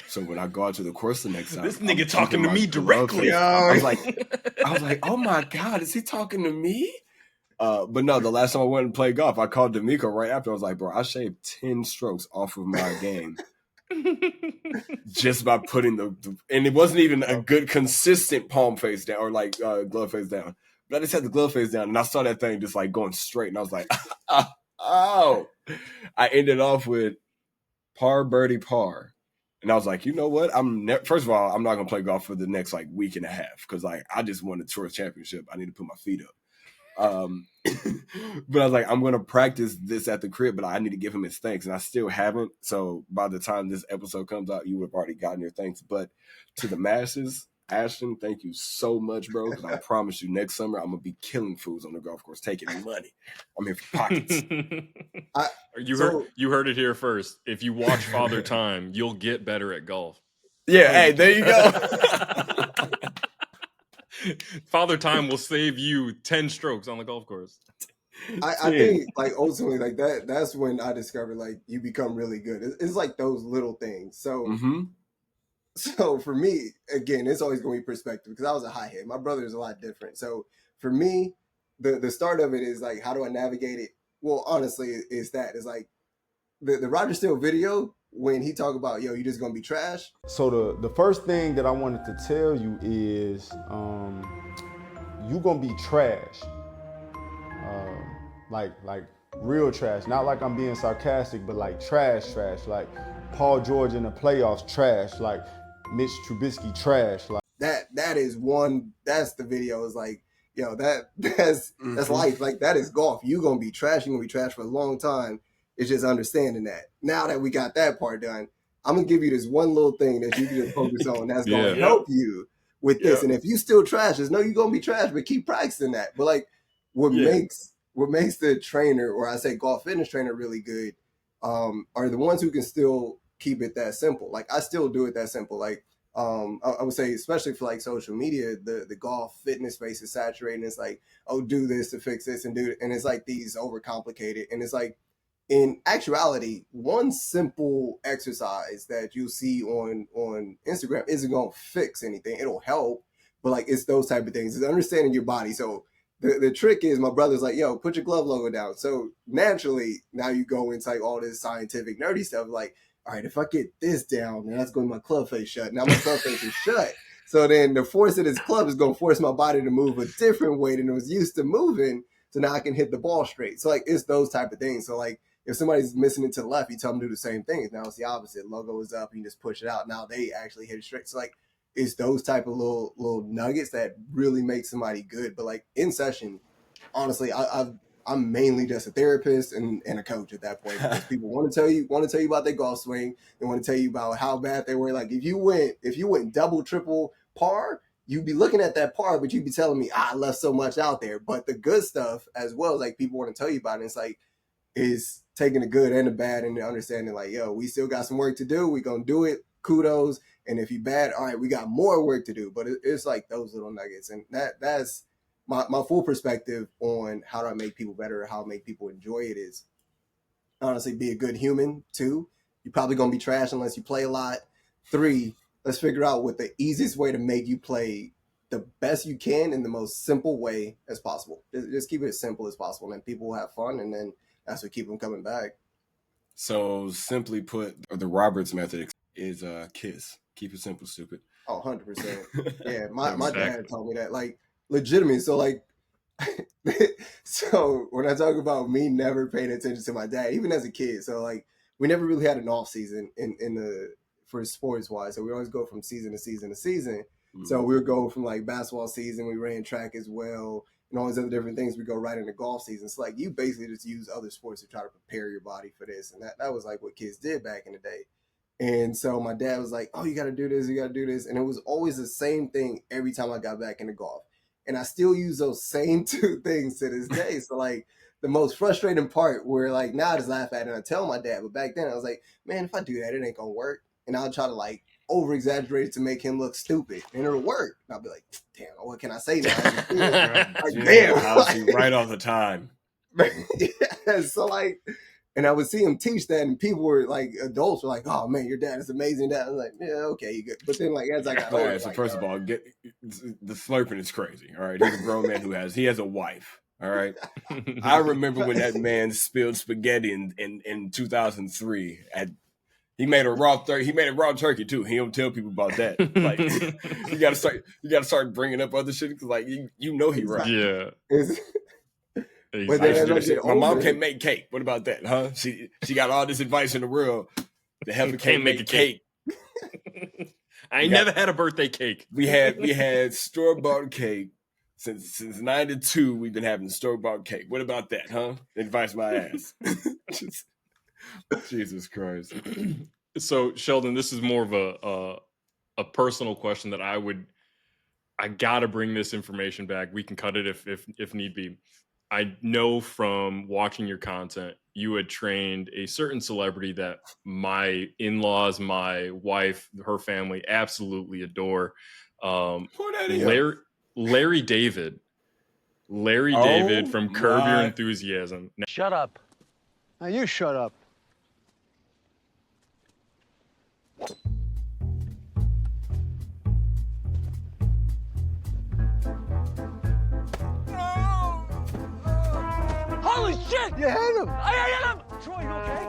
So when I go out to the course the next time, This nigga I'm talking keeping to my me glove directly. face. I was like, oh my God, is he talking to me? But no, the last time I went and played golf, I called De'Meco right after. I was like, bro, I shaved 10 strokes off of my game just by putting and it wasn't even a good consistent palm face down or like glove face down. But I just had the glove face down and I saw that thing just like going straight and I was like, oh. I ended off with par, birdie, par. And I was like, you know what? First of all, I'm not gonna play golf for the next like week and a half because like I just won the tour championship. I need to put my feet up. But I was like, I'm gonna practice this at the crib, but I need to give him his thanks, and I still haven't. So by the time this episode comes out, you would have already gotten your thanks. But to the masses, Ashton, thank you so much, bro. Because I promise you, next summer I'm gonna be killing fools on the golf course, taking money. I'm here for pockets. You heard it here first. If you watch Father Time, you'll get better at golf. Yeah, hey, there you go. Father Time will save you 10 strokes on the golf course. I think like ultimately like that's when I discovered like you become really good. It's like those little things. So so for me, again, it's always going to be perspective because I was a high head. My brother is a lot different. So for me, the start of it is like, how do I navigate it? Well, honestly, it's like the Roger Steele video when he talk about, yo, you just gonna be trash. So the first thing that I wanted to tell you is you gonna be trash. Like real trash. Not like I'm being sarcastic, but like trash. Like Paul George in the playoffs, trash. Like Mitch Trubisky, trash. Like that is one. That's the video. Is like, yo, that's life. Like that is golf. You gonna be trash. You gonna be trash for a long time. It's just understanding that. Now that we got that part done, I'm gonna give you this one little thing that you can just focus on. That's gonna help you with this. And if you still trash, just know you're gonna be trash, but keep practicing that. But like, what makes the trainer, or I say golf fitness trainer, really good, are the ones who can still keep it that simple. Like I still do it that simple. Like I would say, especially for like social media, the golf fitness space is saturated. It's like, oh, do this to fix this and do it, and it's like these overcomplicated, and it's like, in actuality, one simple exercise that you see on Instagram isn't going to fix anything. It'll help, but like it's those type of things. It's understanding your body. So the trick is, my brother's like, yo, put your glove logo down. So naturally, now you go into like all this scientific nerdy stuff. Like, all right, if I get this down, then that's going to my club face shut. Now my club face is shut. So then the force of this club is going to force my body to move a different way than it was used to moving. So now I can hit the ball straight. So like it's those type of things. So like, if somebody's missing it to the left, you tell them to do the same thing. Now it's the opposite. Logo is up, you just push it out. Now they actually hit it straight. So like it's those type of little nuggets that really make somebody good. But like in session, honestly, I'm mainly just a therapist and a coach at that point. Because people want to tell you about their golf swing. They want to tell you about how bad they were. Like if you went double, triple par, you'd be looking at that par, but you'd be telling me, I left so much out there. But the good stuff as well, like people want to tell you about it. It's like, is taking the good and the bad and understanding like, yo, we still got some work to do. We're going to do it. Kudos. And if you bad, all right, we got more work to do. But it's like those little nuggets. And that's my full perspective on how do I make people better, how I make people enjoy it is honestly be a good human. 2, you're probably going to be trash unless you play a lot. 3, let's figure out what the easiest way to make you play the best you can in the most simple way as possible. Just keep it as simple as possible, and then people will have fun, and then that's what keep them coming back. So simply put, the Roberts method is KISS. Keep it simple, stupid. Oh, 100%. Yeah, my dad told me that, like, legitimate. So, like, so when I talk about me never paying attention to my dad, even as a kid, so, like, we never really had an off season for sports wise. So we always go from season to season to season. Mm-hmm. So we would go from, like, basketball season, we ran track as well, and all these other different things. We go right into golf season. It's like you basically just use other sports to try to prepare your body for this. And that was like what kids did back in the day. And so my dad was like, oh, you got to do this, you got to do this. And it was always the same thing every time I got back into golf. And I still use those same 2 things to this day. So like the most frustrating part where like now I just laugh at it and I tell my dad, but back then I was like, man, if I do that, it ain't going to work. And I'll try to like over exaggerate it to make him look stupid, and it'll work. And I'll be like, damn, what can I say now? Like, damn, I'll see right all the time. Yeah, so like, and I would see him teach that, and people were like, adults were like, oh man, your dad is amazing. Dad, I was like, yeah, okay, you good. But then like as I got older, so like, first of all, the slurping is crazy. All right, he's a grown man who has a wife. All right, I remember when that man spilled spaghetti in 2003 at. He made a raw turkey too. He don't tell people about that. Like you gotta start bringing up other shit because like you know he right. Yeah. But then my mom can't make cake. What about that, huh? She got all this advice in the world. The heifer Can't can't make make a cake. I ain't never had a birthday cake. We had store-bought cake. Since 92, we've been having store-bought cake. What about that, huh? Advice my ass. Jesus Christ. So, Sheldon, this is more of a personal question that I gotta bring this information back. We can cut it if need be. I know from watching your content, you had trained a certain celebrity that my in-laws, my wife, her family absolutely adore. Who that is? Larry David. Larry Oh, David from Curb Your my. Enthusiasm. Now, Shut up. Now you shut up. Holy shit! You hit him! I hit him! Troy, you okay?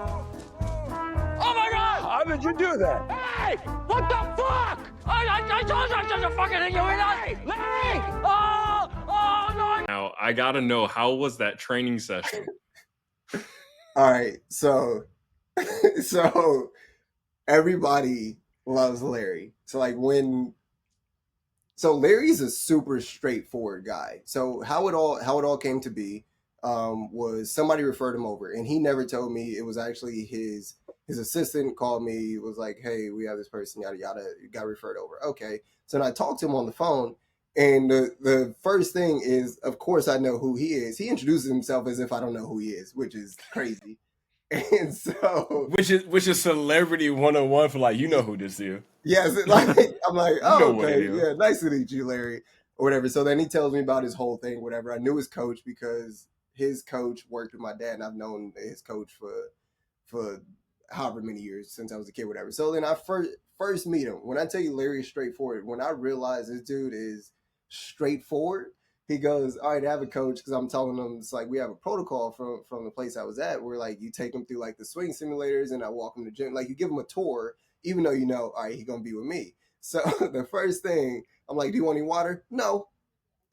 Oh my god! How did you do that? Hey! What the fuck? I told you I shouldn't fucking hit you with that! Larry! Oh no! now, I gotta know, how was that training session? All right, so everybody loves Larry. So like Larry's a super straightforward guy. So how it all came to be was somebody referred him over, and he never told me. It was actually his assistant called me, was like, "Hey, we have this person, yada yada, you got referred over." Okay, so then I talked to him on the phone, and the first thing is, of course, I know who he is. He introduces himself as if I don't know who he is, which is crazy. And so, which is celebrity 101 for like, you know who this is. yes, like I'm like, oh, what it okay, is. yeah, nice to meet you, Larry, or whatever. So then he tells me about his whole thing, whatever. I knew his coach because his coach worked with my dad, and I've known his coach for however many years since I was a kid, whatever. So then I first meet him. When I tell you Larry is straightforward, when I realize this dude is straightforward, he goes, "All right, I have a coach," because I'm telling him it's like we have a protocol from the place I was at where like you take him through like the swing simulators and I walk him to gym. Like you give him a tour, even though you know, all right, he's gonna be with me. So the first thing I'm like, "Do you want any water?" "No."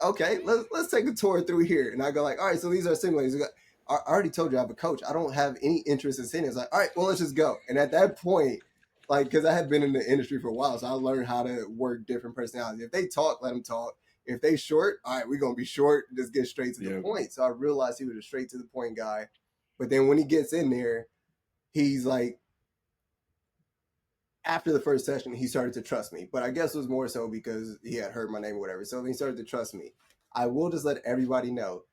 "Okay, let's take a tour through here." And I go like, "All right, so these are simulators." I already told you I have a coach. I don't have any interest in seeing it. It's like, all right, well, let's just go. And at that point, like, because I had been in the industry for a while, so I learned how to work different personalities. If they talk, let them talk. If they short, all right, we're going to be short, just get straight to the point. So I realized he was a straight to the point guy. But then when he gets in there, he's like, after the first session, he started to trust me. But I guess it was more so because he had heard my name or whatever. So he started to trust me. I will just let everybody know,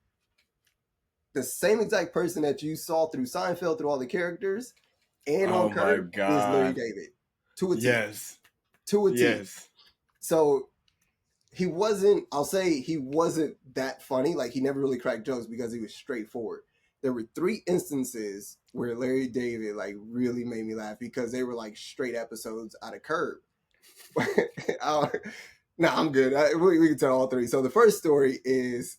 the same exact person that you saw through Seinfeld, through all the characters, and on Curb is Larry David. To a T. Yes. To a T. Yes. So he wasn't that funny. Like he never really cracked jokes because he was straightforward. There were 3 instances where Larry David like really made me laugh because they were like straight episodes out of Curb. No, I'm good. We can tell all 3. So the first story is,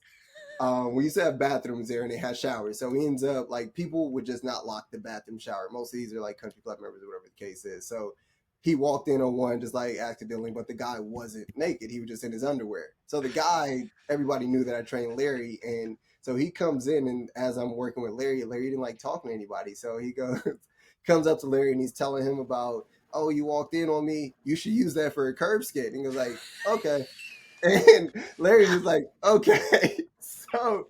we used to have bathrooms there and they had showers. So he ends up like people would just not lock the bathroom shower. Most of these are like country club members or whatever the case is. So he walked in on one just like accidentally, but the guy wasn't naked. He was just in his underwear. So the guy, everybody knew that I trained Larry. And so he comes in, and as I'm working with Larry didn't like talking to anybody. So he comes up to Larry and he's telling him about, "Oh, you walked in on me. You should use that for a curb skit." And he goes like, "Okay." And Larry was like, "Okay." So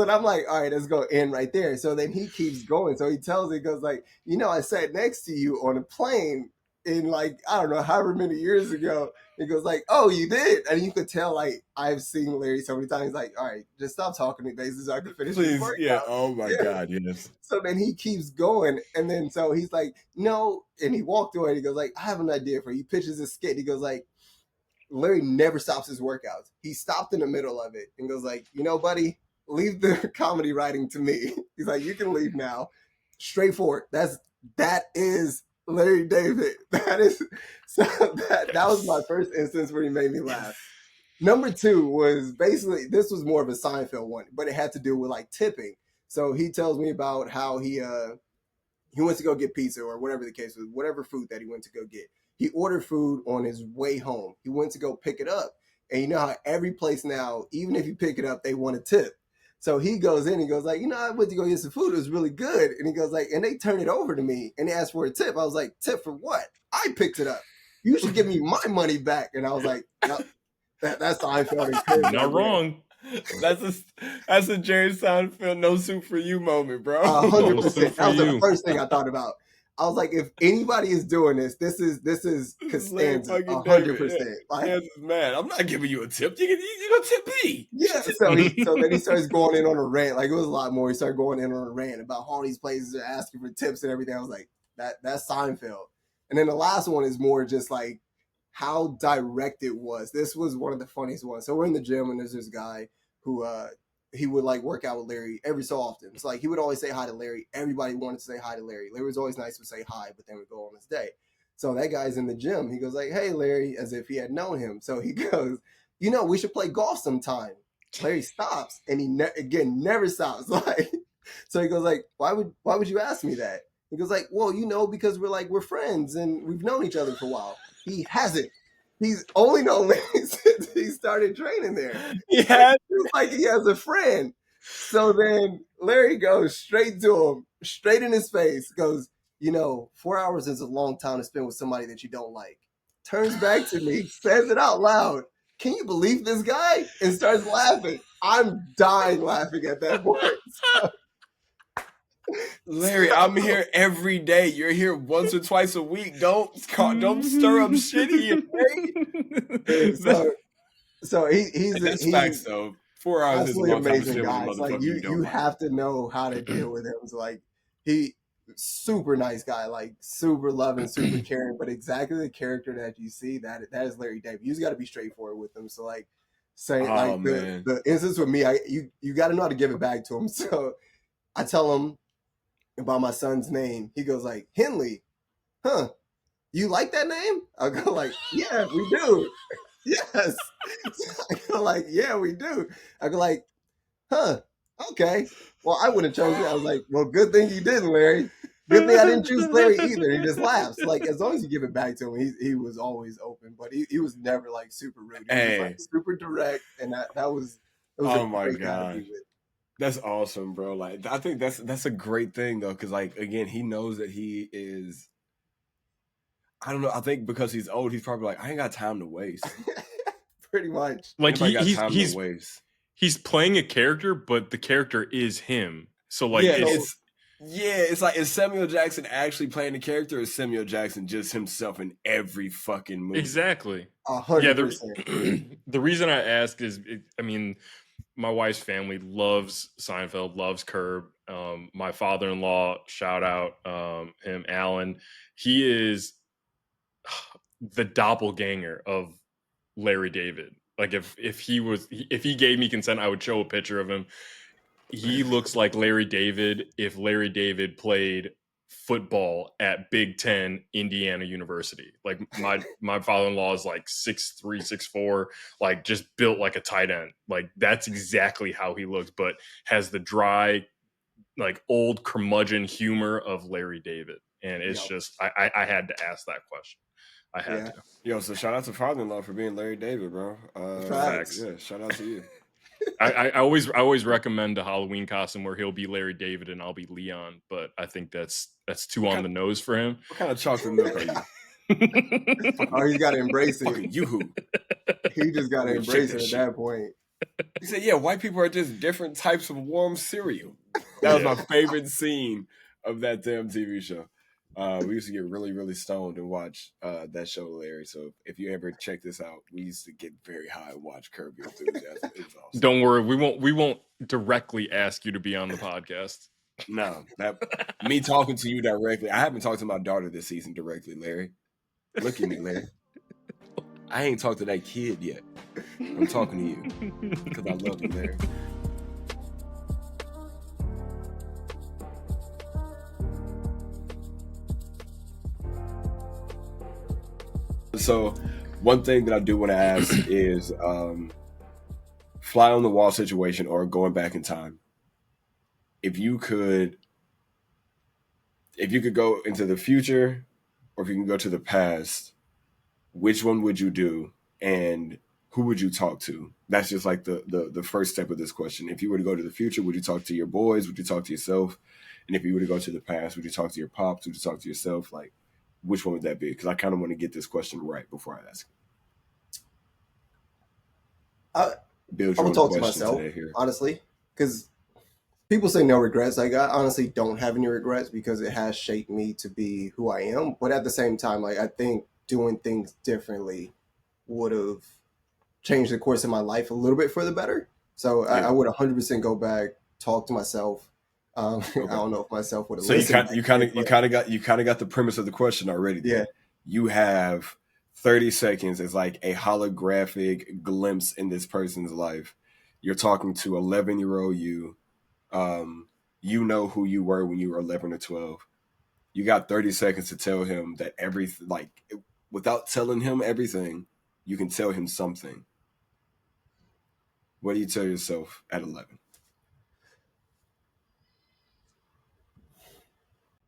I'm like, all right, let's go in right there. So then he keeps going. So he goes like, "I sat next to you on a plane in like, I don't know, however many years ago." He goes like, "Oh, you did?" And you could tell like I've seen Larry so many times. He's like, "All right, just stop talking to me, basically, so I can finish this workout." Yeah. Oh my God, yes. So then he keeps going, and then so he's like, "No," and he walked away. And he goes like, "I have an idea for you." He pitches a skit. He goes like, Larry never stops his workouts. He stopped in the middle of it and goes like, "Buddy, leave the comedy writing to me." He's like, "You can leave now." Straightforward. That is Larry David. That was my first instance where he made me laugh. Number 2 was basically, this was more of a Seinfeld one, but it had to do with like tipping. So he tells me about how he went to go get pizza or whatever the case was, whatever food that he went to go get. He ordered food on his way home. He went to go pick it up. And you know how every place now, even if you pick it up, they want to tip. So he goes in, he goes like, I went to go get some food. It was really good. And he goes like, and they turn it over to me and they asked for a tip. I was like, tip for what? I picked it up. You should give me my money back. And I was like, no, that's Seinfeld and Curb. Not wrong. That's a Jerry Seinfeld no soup for you moment, bro. 100%. That was the first thing I thought about. I was like, if anybody is doing this is Costanza, 100%. Like, Costanza's mad. I'm not giving you a tip. You gonna tip me? Yeah. So then he starts going in on a rant. Like, it was a lot more. He started going in on a rant about all these places are asking for tips and everything. I was like, that's Seinfeld. And then the last one is more just like how direct it was. This was one of the funniest ones. So we're in the gym and there's this guy who he would like work out with Larry every so often. It's like he would always say hi to Larry. Everybody wanted to say hi to Larry. Larry was always nice to say hi, but then would go on his day. So that guy's in the gym. He goes like, hey, Larry, as if he had known him. So he goes, we should play golf sometime. Larry stops and he never stops. Like, so he goes like, why would you ask me that? He goes like, well, because we're friends and we've known each other for a while. He hasn't. He's only known Larry since he started training there. Yeah, like he has a friend. So then Larry goes straight to him, straight in his face, goes, 4 hours is a long time to spend with somebody that you don't like. Turns back to me, says it out loud. Can you believe this guy? And starts laughing. I'm dying laughing at that point. So, Larry, I'm here every day. You're here once or twice a week. Don't stir up shit here, Larry. So he's facts though. 4 hours is a long time to amazing spend with a guy. motherfucker Like you have to know how to deal with him. So like he super nice guy, like super loving, super caring, but exactly the character that you see, that is Larry David. You just got to be straightforward with him. So like saying the instance with me, you got to know how to give it back to him. So I tell him about my son's name. He goes like, Henley, huh? You like that name? I go like, yeah, we do. Yes. I go like, yeah, we do. I go like, huh? Okay. Well, I wouldn't have chosen it. I was like, well, good thing you didn't, Larry. Good thing I didn't choose Larry either. He just laughs. Like, as long as you give it back to him, he was always open, but he was never like super rude. He was like super direct, and that was oh my god. That's awesome, bro. Like, I think that's a great thing though, because like again, he knows that he is. I don't know. I think because he's old, he's probably like, I ain't got time to waste. Pretty much. Like he's playing a character, but the character is him. So like it's like, is Samuel Jackson actually playing the character, or is Samuel Jackson just himself in every fucking movie? Exactly. 100%. The reason I ask is, my wife's family loves Seinfeld, loves Curb. My father-in-law, shout out him, Alan. He is the doppelganger of Larry David. Like if he gave me consent, I would show a picture of him. He looks like Larry David if Larry David played football at Big Ten Indiana University. Like my father-in-law is like 6'3", 6'4", like just built like a tight end. Like that's exactly how he looks, but has the dry, like old curmudgeon humor of Larry David. And it's just I had to ask that question. I had to. Yo, so shout out to father-in-law for being Larry David, bro. Facts. Yeah, shout out to you. I always recommend a Halloween costume where he'll be Larry David and I'll be Leon, but I think that's too on the nose for him. What kind of chocolate milk are you? Oh, he's got to embrace it. Fucking yoo-hoo. He just got to embrace it at that point. He said, yeah, white people are just different types of warm cereal. That was my favorite scene of that damn TV show. We used to get really, really stoned and watch that show, Larry. So if you ever check this out, we used to get very high and watch Curb Your Enthusiasm. It was awesome. Don't worry, we won't directly ask you to be on the podcast. No, me talking to you directly. I haven't talked to my daughter this season directly, Larry. Look at me, Larry. I ain't talked to that kid yet. I'm talking to you because I love you, Larry. So one thing that I do want to ask is fly on the wall situation or going back in time. If you could go into the future or if you can go to the past, which one would you do? And who would you talk to? That's just like the first step of this question. If you were to go to the future, would you talk to your boys? Would you talk to yourself? And if you were to go to the past, would you talk to your pops? Would you talk to yourself? Like, which one would that be? Because I kind of want to get this question right before I ask it. I Build I your would own talk to question myself, today here. honestly, because people say no regrets. Like I honestly don't have any regrets because it has shaped me to be who I am. But at the same time, like I think doing things differently would have changed the course of my life a little bit for the better. So I Yeah. would 100% go back, talk to myself. I Okay. don't know if myself would have So you listened. kind of got the premise of the question already. Then. Yeah. You have 30 seconds as like a holographic glimpse in this person's life. You're talking to 11-year-old you. You know who you were when you were 11 or 12. You got 30 seconds to tell him that everything, like, without telling him everything, you can tell him something. What do you tell yourself at 11?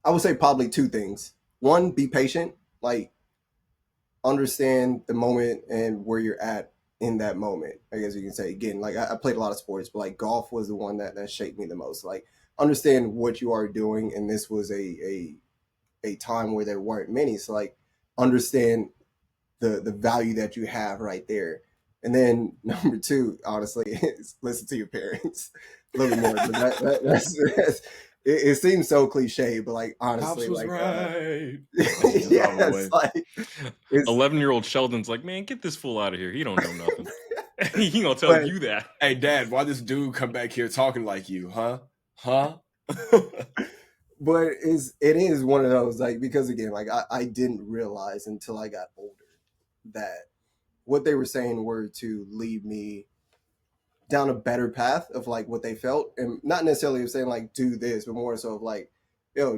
I would say probably two things. One, be patient. Like understand the moment and where you're at in that moment. I guess you can say again, like I played a lot of sports, but like golf was the one that shaped me the most. Like understand what you are doing, and this was a time where there weren't many. So like understand the value that you have right there. And then number two, honestly, is listen to your parents a little bit more. But that's it seems so cliche, but like honestly, Pops was like right. yeah, it's like 11-year-old Sheldon's like, man, get this fool out of here. He don't know nothing. He gonna tell But- you that. Hey, Dad, why this dude come back here talking like you, huh? but it is one of those like because again like I didn't realize until I got older that what they were saying were to lead me down a better path of like what they felt, and not necessarily of saying like do this, but more so of like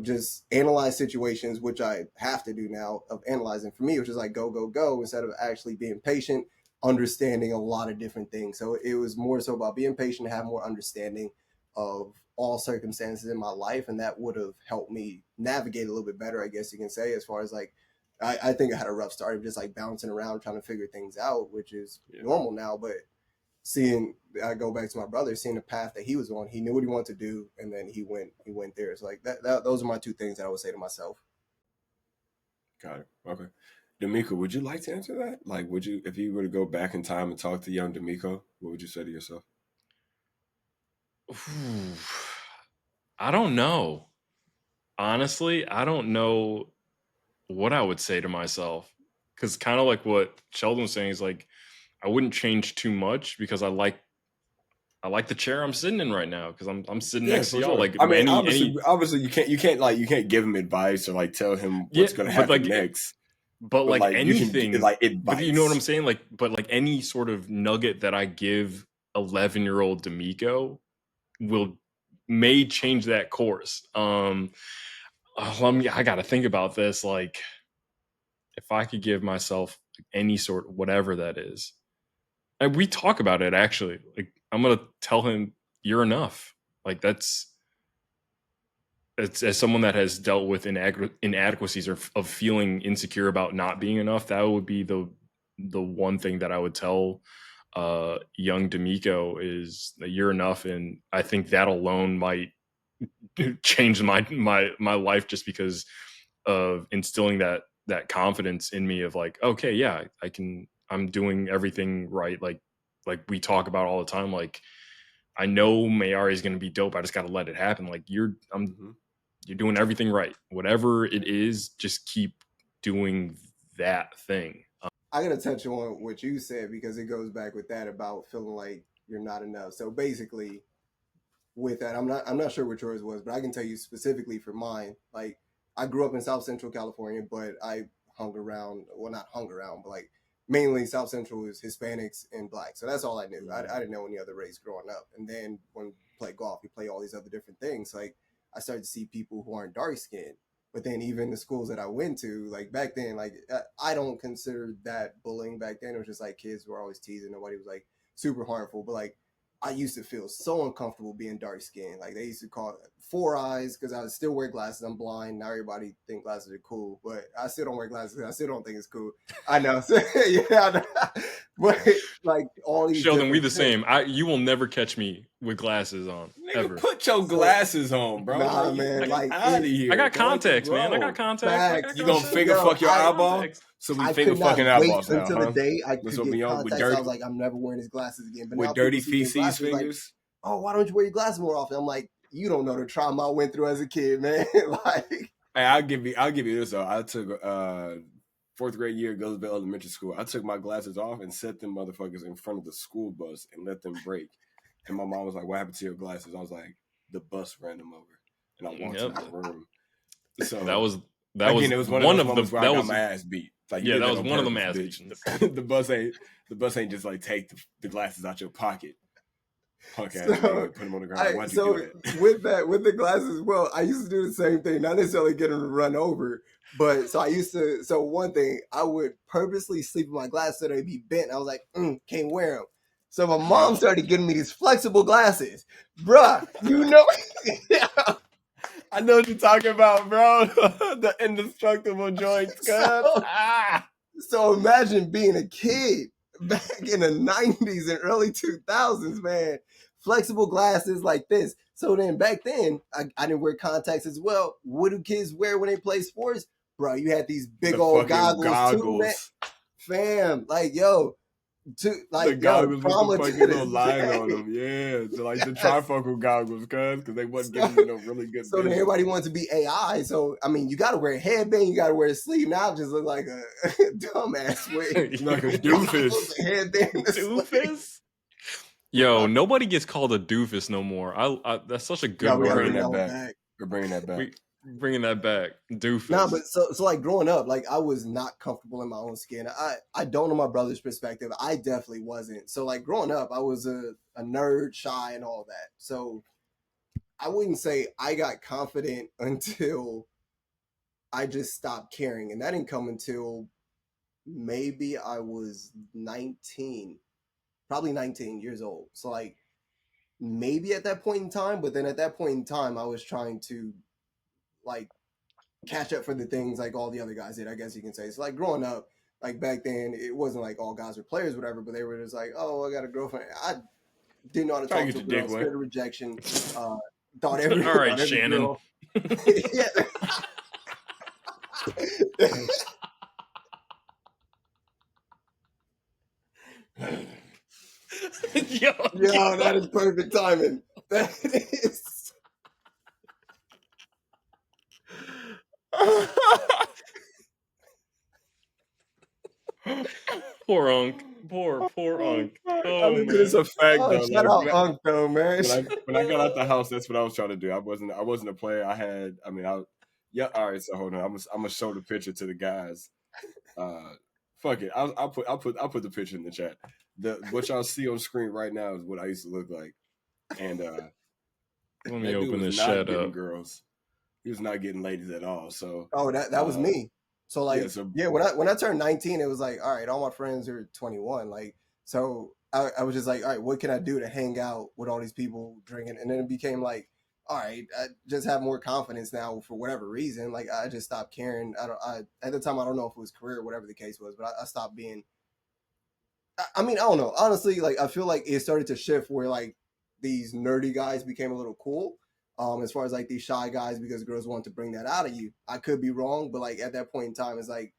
just analyze situations, which I have to do now of analyzing for me, which is like go instead of actually being patient, understanding a lot of different things. So it was more so about being patient, have more understanding of all circumstances in my life, and that would have helped me navigate a little bit better, I guess you can say, as far as like I think I had a rough start of just like bouncing around trying to figure things out, which is normal now. But seeing, I go back to my brother, seeing the path that he was on, he knew what he wanted to do, and then he went there. It's like that those are my two things that I would say to myself. Got it. Okay. De'Meco, would you like to answer that? Like, would you, if you were to go back in time and talk to young De'Meco, what would you say to yourself? I don't know. Honestly, I don't know what I would say to myself. Because kind of like what Sheldon was saying is like, I wouldn't change too much because I like the chair I'm sitting in right now because I'm sitting next to y'all. Sure. Like, I mean, obviously, you can't like give him advice or like tell him what's going to happen like, next. But like anything, you can, like advice. But you know what I'm saying? Like, but like any sort of nugget that I give 11-year-old De'Meco may change that course. I got to think about this. Like, if I could give myself any sort, whatever that is, and we talk about it actually. Like, I'm gonna tell him you're enough. Like it's as someone that has dealt with inadequacies or of feeling insecure about not being enough, that would be the one thing that I would tell young De'Meco is that you're enough, and I think that alone might change my life just because of instilling that confidence in me of like, okay, yeah, I'm doing everything right. Like we talk about all the time. Like I know Mayari is going to be dope. I just got to let it happen. Like you're doing everything right. Whatever it is, just keep doing that thing. I gotta touch on what you said because it goes back with that about feeling like you're not enough. So basically, with that, I'm not sure what yours was, but I can tell you specifically for mine. Like I grew up in South Central California, but I hung around. Well, not hung around, but like mainly South Central is Hispanics and Blacks. So that's all I knew. I didn't know any other race growing up. And then when you play golf, you play all these other different things. Like I started to see people who aren't dark skinned. But then even the schools that I went to, like back then, like I don't consider that bullying back then. It was just like kids were always teasing. Nobody was like super harmful. But like I used to feel so uncomfortable being dark skinned. Like they used to call it four eyes because I still wear glasses. I'm blind. Now everybody think glasses are cool, but I still don't wear glasses. I still don't think it's cool. I know. Yeah, But like all these Sheldon, we different the same. You will never catch me with glasses on. Nigga, Ever. put your glasses on, bro. Nah, like, man, get like, out of here. I got bro. Like, contacts, man. I bro. got contacts. I got Facts. You gonna contacts. finger fuck your eyeball? Contacts. So we I finger could not fucking wait eyeballs now, until huh? the day I Let's could open get y'all with contacts. dirty, I was like, I'm never wearing these glasses again. But with now dirty people see me in feces glasses, like, fingers. oh, why don't you wear your glasses more often? I'm like, you don't know the trauma I went through as a kid, man. Like, Hey, I'll give you this though. I took 4th grade year, Gillsville Elementary School. I took my glasses off and set them motherfuckers in front of the school bus and let them break. And my mom was like, "What happened to your glasses?" I was like, "The bus ran them over," and I walked in the room. So that was again, it was one of those moments where I got was my ass beat. Like, you yeah, did that was on one of the purpose, ass bitch. beatings. The bus ain't just like take the glasses out your pocket. Punk ass So, nigga, put them on the ground. Why'd you do that? with the glasses, well, I used to do the same thing, not necessarily get them to run over, but so one thing, I would purposely sleep with my glasses so they'd be bent. I was like, can't wear them. So my mom started getting me these flexible glasses. Bruh, you know. I know what you're talking about, bro. The indestructible joints, So imagine being a kid back in the 90s and early 2000s, man. Flexible glasses like this. So then back then, I didn't wear contacts as well. What do kids wear when they play sports? Bro, you had these big old goggles too, man. Fam, like, yo. The goggles with the fucking little line day. on them, yeah. So like the trifocal goggles, because they wasn't giving you no really good So then everybody wanted to be AI. So, I mean, you got to wear a headband, you got to wear a sleeve. Now I just look like a dumbass wig. Like a doofus. Headband, Doofus? Yo, nobody gets called a doofus no more. I that's such a good we're word. bringing that back. We're bringing that back. Bringing that back. Doofus. Nah, but so like growing up, like I was not comfortable in my own skin. I don't know my brother's perspective. I definitely wasn't. So like growing up, I was a nerd, shy, and all that. So I wouldn't say I got confident until I just stopped caring. And that didn't come until maybe I was 19, probably 19 years old. So like maybe at that point in time, but then at that point in time, I was trying to like catch up for the things like all the other guys did, I guess you can say. So like growing up, like back then, it wasn't like all guys were players, whatever, but they were just like, oh, I got a girlfriend. I didn't know how to talk to a girl, scared of rejection. Thought every all right, Shannon. Girl, yeah. Yo, that is perfect timing. That is. Poor Unc. Poor Unc. I mean, it's a fact though. Shout out Unc though, man. When I got out the house, that's what I was trying to do. I wasn't a player. Yeah. All right. So hold on. I'm gonna show the picture to the guys. Fuck it. I'll put the picture in the chat. What y'all see on screen right now is what I used to look like. And let me open this shit up. Girls. He was not getting ladies at all. So that was me. So like when I turned 19, it was like, all right, all my friends are 21. Like, so I was just like, all right, what can I do to hang out with all these people drinking? And then it became like, all right, I just have more confidence now for whatever reason. Like I just stopped caring. At the time I don't know if it was career or whatever the case was, but I stopped being. I mean, I don't know. Honestly, like I feel like it started to shift where like these nerdy guys became a little cool. As far as like these shy guys, because girls want to bring that out of you. I could be wrong, but like at that point in time, it's like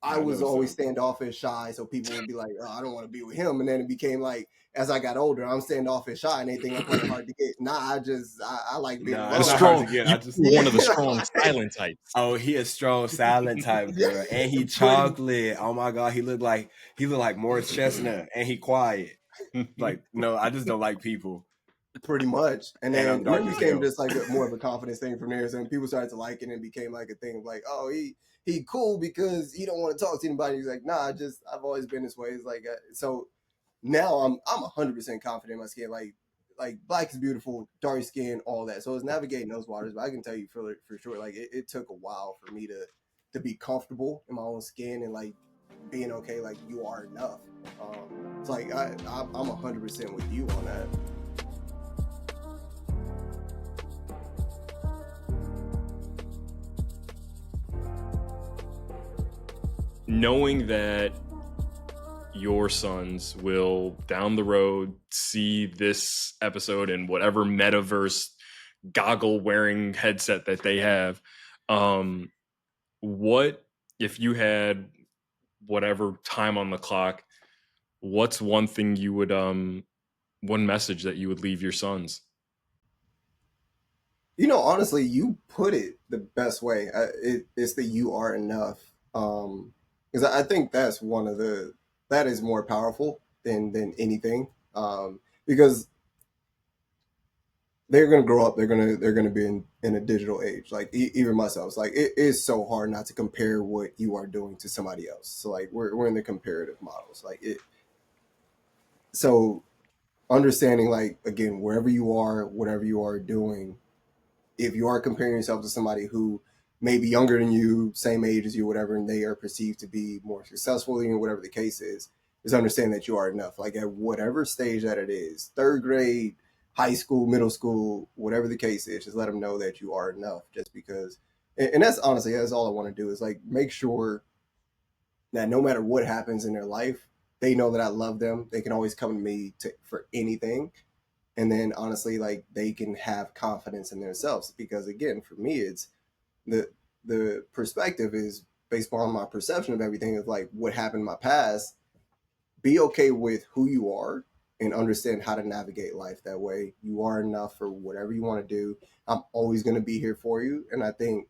I was always standoffish, shy, so people would be like, "Oh, I don't want to be with him." And then it became like, as I got older, I'm standoffish, shy, and they think I'm playing hard to get. Nah, I like being strong. One of the strong silent types. Oh, he a strong silent type, girl, and he chocolate. Oh my god, he looked like Morris Chestnut, and he quiet. Like, no, I just don't like people. Pretty much. And then it became just like more of a confidence thing from there. So when people started to like it, and it became like a thing of like, oh, he cool because he don't want to talk to anybody. He's like, nah, I've always been this way. It's like, so now I'm 100% confident in my skin. Like black is beautiful, dark skin, all that. So it's navigating those waters. But I can tell you for sure, like it took a while for me to be comfortable in my own skin and like being okay. Like you are enough. It's like I'm 100% with you on that. Knowing that your sons will down the road see this episode in whatever metaverse goggle wearing headset that they have, what if you had whatever time on the clock, what's one thing you would one message that you would leave your sons? Honestly, you put it the best way. It's that you are enough. Because I think that is more powerful than anything. Because they're gonna grow up. They're gonna be in a digital age. Like even myself, it's like it is so hard not to compare what you are doing to somebody else. So like we're in the comparative models. Like it. So understanding, like, again, wherever you are, whatever you are doing, if you are comparing yourself to somebody who may be younger than you, same age as you, whatever, and they are perceived to be more successful than you, whatever the case is understand that you are enough. Like at whatever stage that it is, third grade, high school, middle school, whatever the case is, just let them know that you are enough. Just because, and that's honestly, that's all I want to do is like make sure that no matter what happens in their life, they know that I love them. They can always come to me for anything. And then honestly, like they can have confidence in themselves. Because again, for me, it's the perspective is based on my perception of everything of like what happened in my past. Be okay with who you are and understand how to navigate life that way. You are enough for whatever you want to do. I'm always going to be here for you. And I think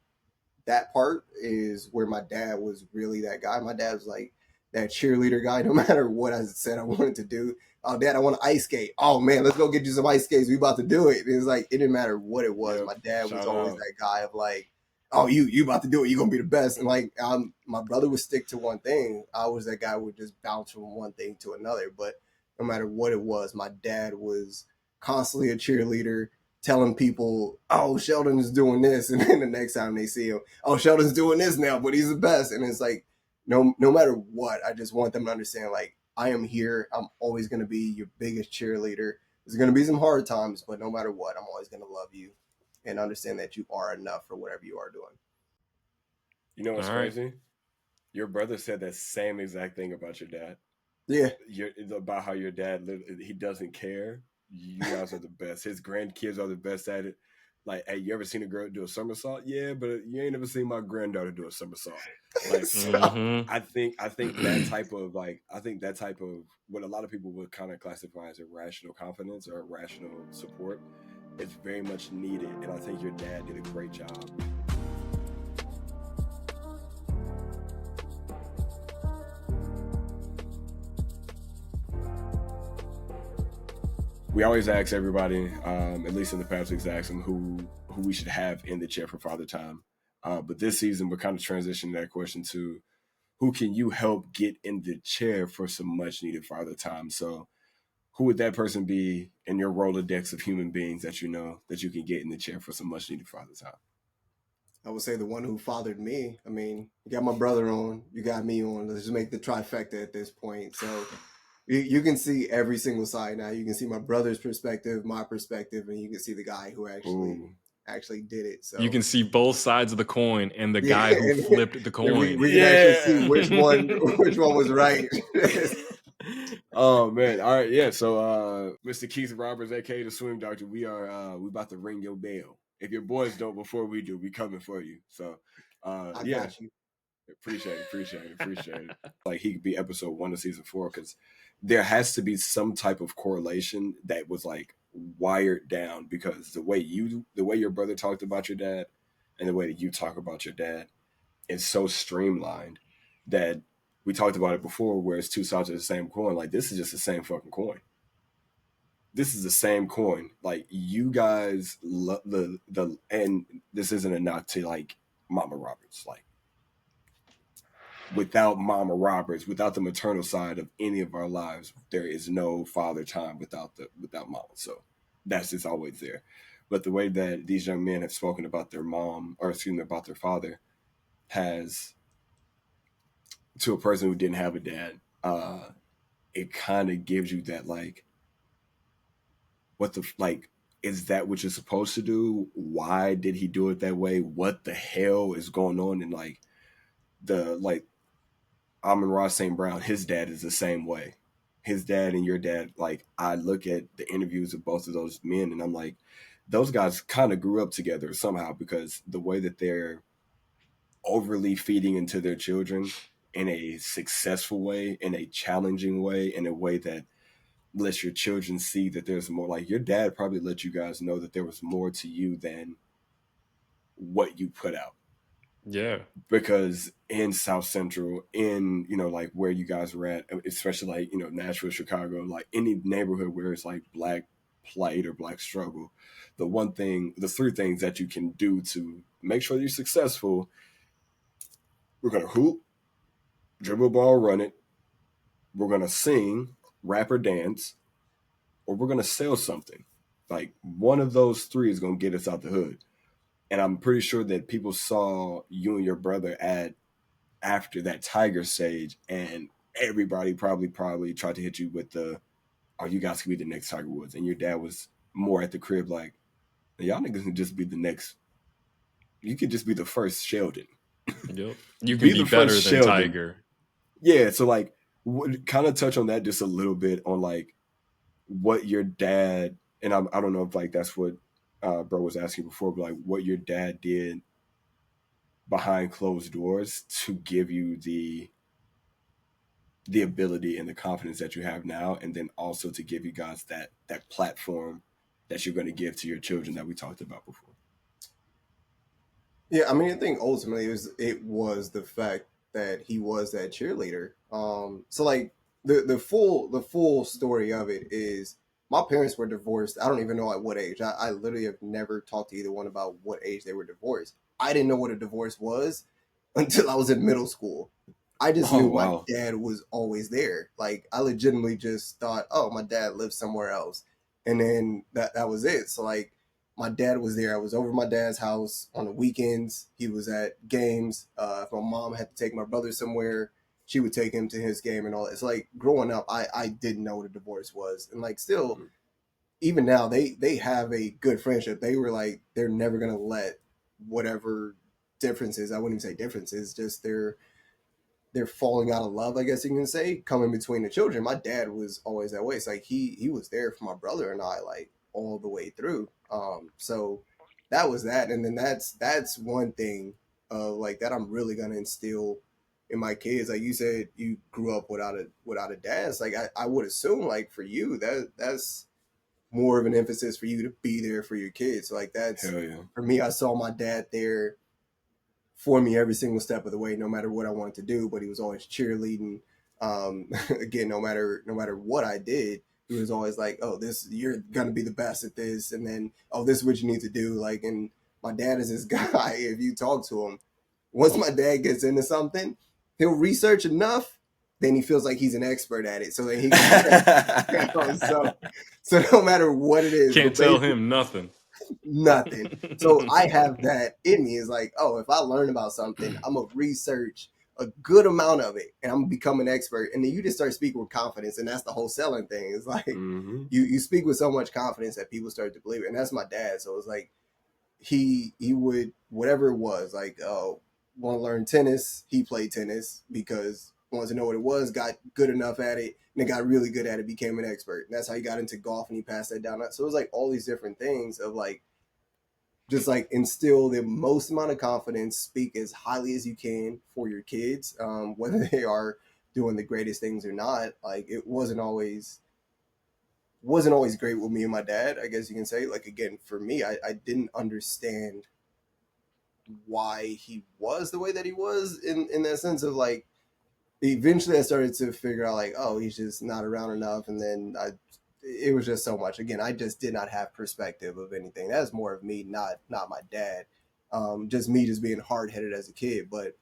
that part is where my dad was really that guy. My dad was like that cheerleader guy. No matter what I said I wanted to do, oh, Dad, I want to ice skate. Oh man, let's go get you some ice skates. We about to do it. And it's like it didn't matter what it was. Yep. My dad was Shout always out. that guy of like, oh, you about to do it. You're gonna be the best. And like, my brother would stick to one thing. I was that guy who would just bounce from one thing to another. But no matter what it was, my dad was constantly a cheerleader, telling people, oh, Sheldon is doing this. And then the next time they see him, oh, Sheldon's doing this now, but he's the best. And it's like, no matter what, I just want them to understand, like, I am here. I'm always going to be your biggest cheerleader. There's going to be some hard times, but no matter what, I'm always going to love you and understand that you are enough for whatever you are doing. You know what's All right. crazy? Your brother said that same exact thing about your dad. Yeah. About how your dad, he doesn't care. You guys are the best. His grandkids are the best at it. Like, hey, you ever seen a girl do a somersault? Yeah, but you ain't never seen my granddaughter do a somersault. Like, I think that type of what a lot of people would kind of classify as irrational confidence or irrational support is very much needed, and I think your dad did a great job. We always ask everybody, at least in the past weeks, ask them who we should have in the chair for Father Time. But this season, we're kind of transitioning that question to who can you help get in the chair for some much needed Father Time? So who would that person be in your Rolodex of human beings that you know that you can get in the chair for some much needed Father Time? I would say the one who fathered me. I mean, you got my brother on, you got me on. Let's just make the trifecta at this point. So you can see every single side now. You can see my brother's perspective, my perspective, and you can see the guy who actually did it. So you can see both sides of the coin and the guy who flipped the coin. We can actually see which one was right. Oh man. All right, yeah. So Mr. Keith Roberts, aka the Swim Doctor, we about to ring your bell. If your boys don't before we do, we coming for you. So I yeah. got you. Appreciate it. Like he could be episode 1 of season 4 because there has to be some type of correlation that was like wired down, because the way your brother talked about your dad and the way that you talk about your dad is so streamlined that we talked about it before, where it's two sides of the same coin. Like this is just the same fucking coin. This is the same coin. Like you guys, and this isn't a knock to like Mama Roberts, like. Without Mama Roberts, without the maternal side of any of our lives, there is no father time without Mama. So that's just always there. But the way that these young men have spoken about their mom, or excuse me, about their father, has to a person who didn't have a dad, it kind of gives you that like, what the like, is that what you're supposed to do? Why did he do it that way? What the hell is going on? And like Amon-Ra St. Brown, his dad is the same way. His dad and your dad, like, I look at the interviews of both of those men and I'm like, those guys kind of grew up together somehow, because the way that they're overly feeding into their children in a successful way, in a challenging way, in a way that lets your children see that there's more. Like, your dad probably let you guys know that there was more to you than what you put out. Yeah. Because in South Central, in, you know, like where you guys were at, especially like, you know, Nashville, Chicago, like any neighborhood where it's like Black plight or Black struggle, the three things that you can do to make sure you're successful: we're going to hoop, dribble ball, run it, we're going to sing, rap or dance, or we're going to sell something. Like, one of those three is going to get us out the hood. And I'm pretty sure that people saw you and your brother after that Tiger stage, and everybody probably tried to hit you with oh, you guys could be the next Tiger Woods. And your dad was more at the crib like, y'all niggas can just be the next. You could just be the first Sheldon. Yep. You can be better than Tiger. Yeah. So like, kind of touch on that just a little bit, on like what your dad, and I don't know if like that's what bro was asking before, but like what your dad did behind closed doors to give you the ability and the confidence that you have now, and then also to give you guys that platform that you're going to give to your children that we talked about before. Yeah, I mean, I think ultimately it was the fact that he was that cheerleader. So like the full story of it is, my parents were divorced. I don't even know at what age. I literally have never talked to either one about what age they were divorced. I didn't know what a divorce was until I was in middle school. I just knew my dad was always there. Like, I legitimately just thought, oh, my dad lives somewhere else. And then that was it. So like, my dad was there. I was over my dad's house on the weekends. He was at games. If my mom had to take my brother somewhere, she would take him to his game and all that. It's like, growing up, I didn't know what a divorce was. And like, still, even now, they have a good friendship. They were like, they're never going to let whatever differences, I wouldn't even say differences, just they're falling out of love, I guess you can say, coming between the children. My dad was always that way. It's like he was there for my brother and I, like, all the way through. So that was that. And then that's one thing like that I'm really gonna instill in my kids. Like you said, you grew up without a dad. It's like I would assume, like, for you, that's more of an emphasis for you to be there for your kids. So like, that's, for me, I saw my dad there for me every single step of the way, no matter what I wanted to do. But he was always cheerleading. Again, no matter what I did, he was always like, "Oh, you're gonna be the best at this," and then, "Oh, this is what you need to do." Like, and my dad is this guy. If you talk to him, once my dad gets into something, he'll research enough, then he feels like he's an expert at it. So then he can, so no matter what it is, can't tell him nothing. So I have that in me. Is like, oh, if I learn about something, I'm gonna research a good amount of it and I'm gonna become an expert. And then you just start speaking with confidence, and that's the whole selling thing. It's like, you speak with so much confidence that people start to believe it. And that's my dad. So it's like, he would, whatever it was, like, want to learn tennis, he played tennis because wants to know what it was, got good enough at it, and then got really good at it, became an expert. And that's how he got into golf, and he passed that down. So it was like all these different things of like, just like instill the most amount of confidence, speak as highly as you can for your kids, whether they are doing the greatest things or not. Like, it wasn't always great with me and my dad, I guess you can say. Like, again, for me, I didn't understand why he was the way that he was, in that sense of like, eventually I started to figure out like, oh, he's just not around enough. And then it was just so much. Again, I just did not have perspective of anything. That's more of me, not my dad. Just me just being hard-headed as a kid. But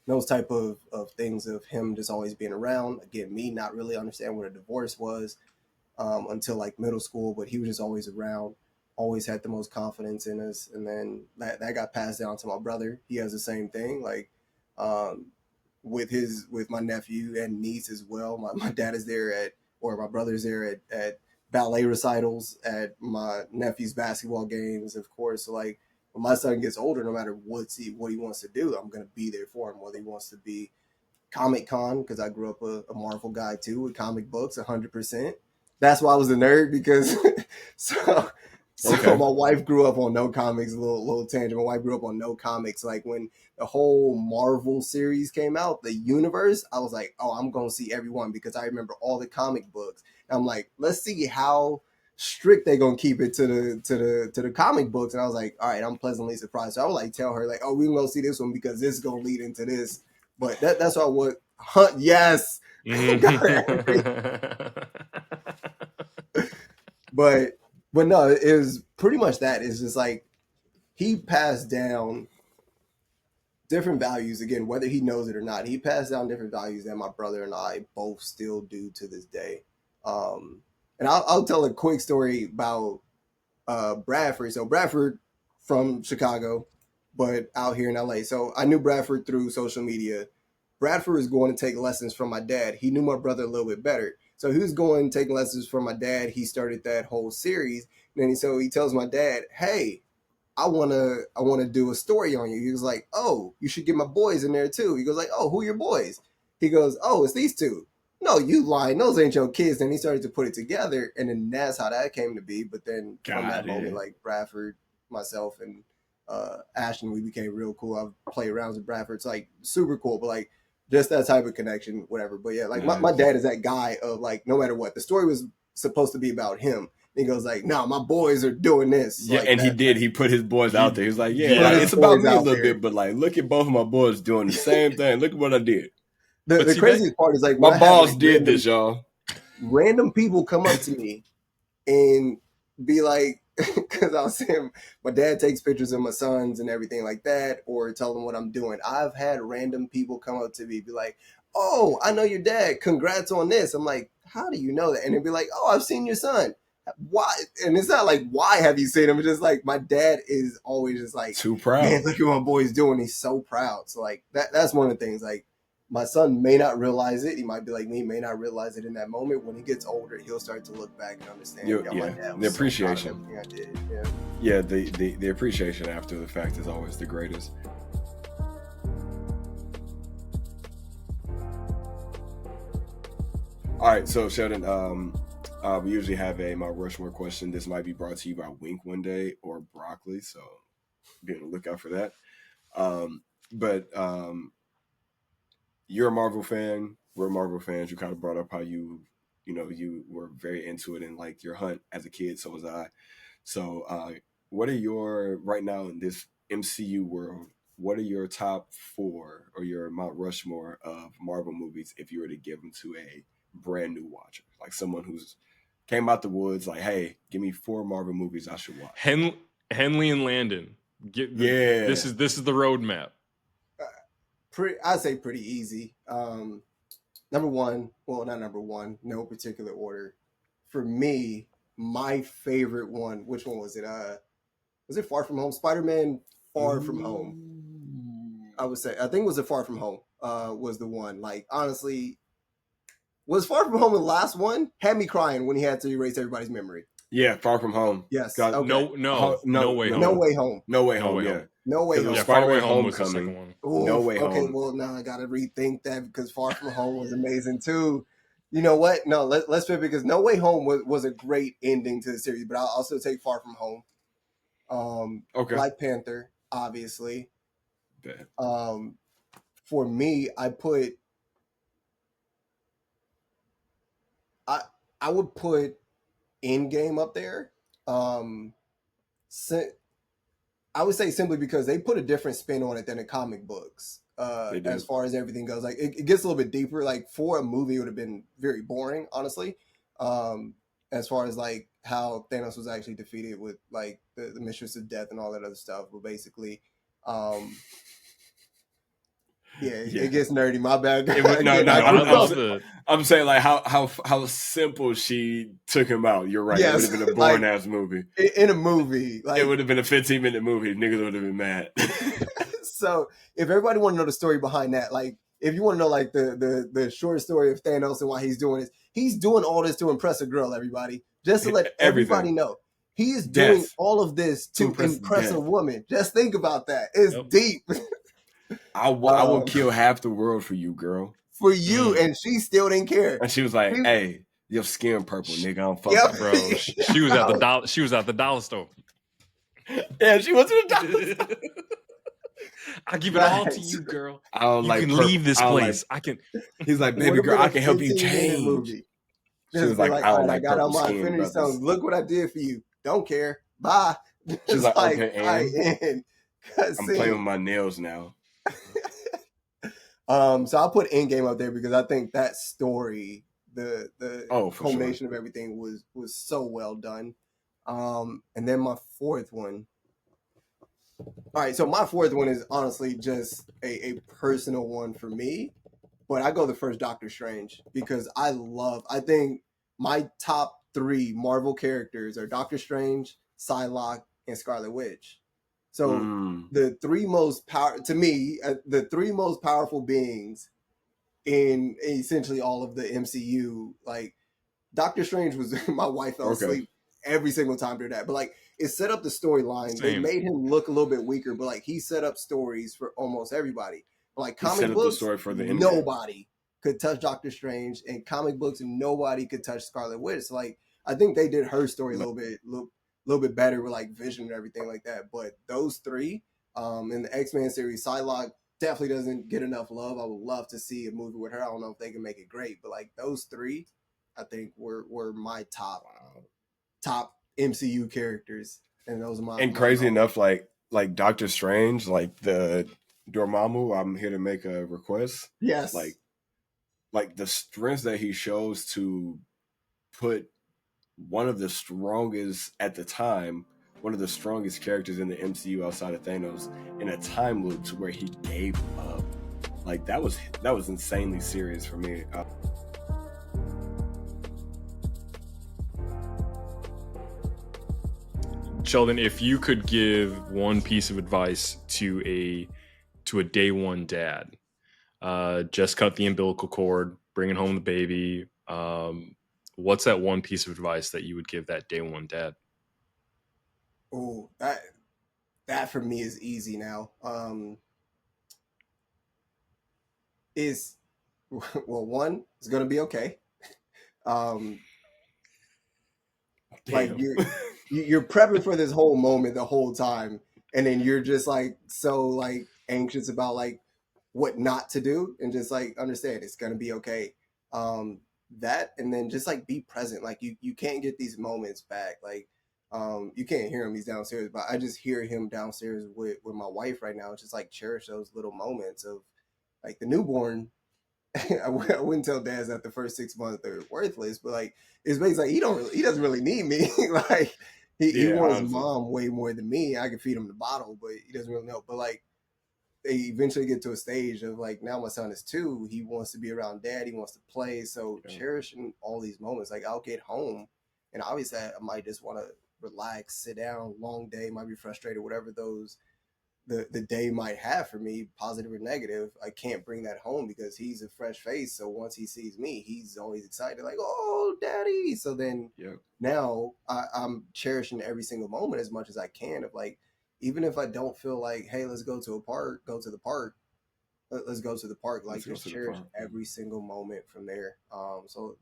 those type of things of him just always being around, again, me not really understand what a divorce was until like middle school, but he was just always around, always had the most confidence in us. And then that got passed down to my brother. He has the same thing, like with my nephew and niece as well. My dad is there or my brother's there at ballet recitals, at my nephew's basketball games, of course. So like, when my son gets older, no matter what he wants to do, I'm going to be there for him, whether he wants to be Comic Con, because I grew up a Marvel guy too, with comic books 100%. That's why I was a nerd, because so Okay. my wife grew up on no comics. A little tangent. My wife grew up on no comics. Like when the whole Marvel series came out, the universe, I was like, oh, I'm gonna see everyone, because I remember all the comic books. And I'm like, let's see how strict they gonna keep it to the comic books. And I was like, all right, I'm pleasantly surprised. So I would like tell her like, oh, we can go see this one because this is gonna lead into this. But that's why what hunt. Yes. but no, it was pretty much that. It's just like he passed down different values, again, whether he knows it or not. He passed down different values that my brother and I both still do to this day. And I'll tell a quick story about Bradford. So Bradford from Chicago, but out here in LA. So I knew Bradford through social media. Bradford was going to take lessons from my dad. He knew my brother a little bit better. So he was going to take lessons from my dad. He started that whole series. And then he tells my dad, hey, I wanna do a story on you. He was like, oh, you should get my boys in there too. He goes like, oh, who are your boys? He goes, oh, it's these two. No, you lying. Those ain't your kids. Then he started to put it together, and then that's how that came to be. But then from that moment, like Bradford, myself, and Ashton, we became real cool. I've played rounds with Bradford. It's like super cool, but like just that type of connection, whatever. But yeah, like my dad is that guy of like, no matter what, the story was supposed to be about him. He goes like, no, my boys are doing this. Yeah, like and that. he did. He put his boys out there. He was like, yeah, it's about me a little bit, but like, look at both of my boys doing the same thing. Look at what I did. The craziest part is like, my boss did this, y'all. Random people come up to me and be like, because I was saying my dad takes pictures of my sons and everything like that, or tell them what I'm doing. I've had random people come up to me, be like, oh, I know your dad. Congrats on this. I'm like, how do you know that? And they'd be like, oh, I've seen your son. Why? And it's not like, why have you seen him? It's just like, my dad is always just like, too proud. Man, look at what my boy's doing. He's so proud. So like that's one of the things. Like my son may not realize it. He might be like me, may not realize it in that moment. When he gets older, he'll start to look back and understand. My dad was the appreciation. So proud of everything I did. Yeah, the appreciation after the fact is always the greatest. All right, so Sheldon, we usually have a Mount Rushmore question. This might be brought to you by Wink one day or Broccoli, so be on the lookout for that. But you're a Marvel fan. We're Marvel fans. You kind of brought up how you were very into it and liked your hunt as a kid. So was I. So what are your, right now in this MCU world, what are your top 4 or your Mount Rushmore of Marvel movies if you were to give them to a brand new watcher, like someone who's came out the woods, like, hey, give me 4 Marvel movies I should watch? Henley and Landon. This is the roadmap. I'd say pretty easy. Number one, well, not number one, no particular order. For me, my favorite one, which one was it? Was it Far From Home? Spider-Man Far From Home. I would say, I think it was a Far From Home was the one. Like, honestly, was Far From Home the last one? Had me crying when he had to erase everybody's memory. Yeah, Far From Home. Yes. Okay. No way home. No Way Home. No Way Home. Yeah. No Way Home. Yeah, Far Way Home was the second one. Ooh, No Way Home. Okay, well now I gotta rethink that because Far From Home was amazing too. You know what? No, let's fit, because No Way Home was a great ending to the series, but I'll also take Far From Home. Okay. Black Panther, obviously. Bad. For me, I would put Endgame up there. I would say simply because they put a different spin on it than the comic books. As far as everything goes, like it gets a little bit deeper. Like for a movie, it would have been very boring, honestly. As far as like how Thanos was actually defeated with like the Mistress of Death and all that other stuff, but basically, it gets nerdy. My bad. I'm saying like how simple she took him out. You're right. Yes, it would have been a boring ass movie. In a movie, like, it would have been a 15-minute movie. Niggas would have been mad. So if everybody want to know the story behind that, like if you want to know like the short story of Thanos and why he's doing this, he's doing all this to impress a girl. Everybody, just to let everybody know. He is doing all of this to impress a woman. Just think about that. It's deep. I will kill half the world for you, girl. for you, and she still didn't care. And she was like, "Hey, your skin purple, nigga. I'm fucking." Yep. Bro, she was at the dollar. She was at the dollar store. Yeah, she was at the dollar store. I give it all to you, girl. I don't You like can purple. leave this I don't place. like- I can. He's like, What baby if girl, in a I can help you 15-minute change. movie? She Just was be like, I don't I like got purple on my skin, Infinity brothers. Stones. Look what I did for you. Don't care. Bye. She's like, okay, and I'm playing with my nails now. So I'll put Endgame up there because I think that story, the culmination of everything was so well done. And then my fourth one. All right, so my fourth one is honestly just a personal one for me, but I go the first Doctor Strange because I think my top 3 Marvel characters are Doctor Strange, Psylocke, and Scarlet Witch. So the 3 most the 3 most powerful beings in essentially all of the MCU, like Doctor Strange was my wife fell asleep every single time during that, but like it set up the storyline. They made him look a little bit weaker, but like he set up stories for almost everybody. Like comic books, for the nobody could touch Doctor Strange, and comic books, nobody could touch Scarlet Witch. So, like I think they did her story a little bit better with like Vision and everything like that. But those 3 in the X-Men series, Psylocke definitely doesn't get enough love. I would love to see a movie with her. I don't know if they can make it great, but like those 3, I think were my top MCU characters, and those are my. And crazy enough, like Doctor Strange, like the Dormammu, I'm here to make a request. Yes, like the strength that he shows to put one of the strongest at the time, one of the strongest characters in the MCU outside of Thanos, in a time loop to where he gave up. Like that was insanely serious for me. Sheldon, if you could give one piece of advice to a day one dad, just cut the umbilical cord, bringing home the baby. What's that one piece of advice that you would give that day one dad? Oh, that for me is easy now. Is well, one, it's gonna be okay. Like you're prepping for this whole moment the whole time, and then you're just like so like anxious about like what not to do, and just like understand it's gonna be okay. That, and then just like be present. Like you can't get these moments back. Like you can't hear him, he's downstairs, but I just hear him downstairs with my wife right now. It's just like cherish those little moments of like the newborn. I wouldn't tell dads that the first 6 months they're worthless, but like it's basically like he doesn't really need me. Like he wants honestly. Mom way more than me. I can feed him the bottle, but he doesn't really know. But like they eventually get to a stage of like now my son is 2, he wants to be around dad, he wants to play. So cherishing all these moments. Like I'll get home and obviously I might just want to relax, sit down, long day, might be frustrated, whatever those the day might have for me, positive or negative. I can't bring that home because he's a fresh face. So once he sees me, he's always excited, like, oh, daddy. So then now I'm cherishing every single moment as much as I can of like, even if I don't feel like, hey, let's go to a park, go to the park. Let's go to the park. Like just cherish every single moment from there. So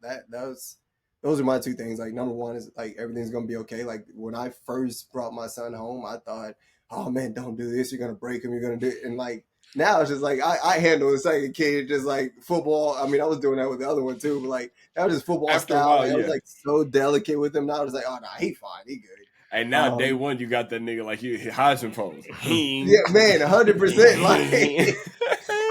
those are my 2 things. Like number 1 is like, everything's going to be okay. Like when I first brought my son home, I thought, oh man, don't do this. You're going to break him. You're going to do it. And like, now it's just like, I handle the second kid just like football. I mean, I was doing that with the other one too, but like, that was just football after style. A while, I was like so delicate with him. Now I was like, oh no, he fine. He good. And now day one, you got that nigga like he Heisman pose. Yeah, man, 100%. Like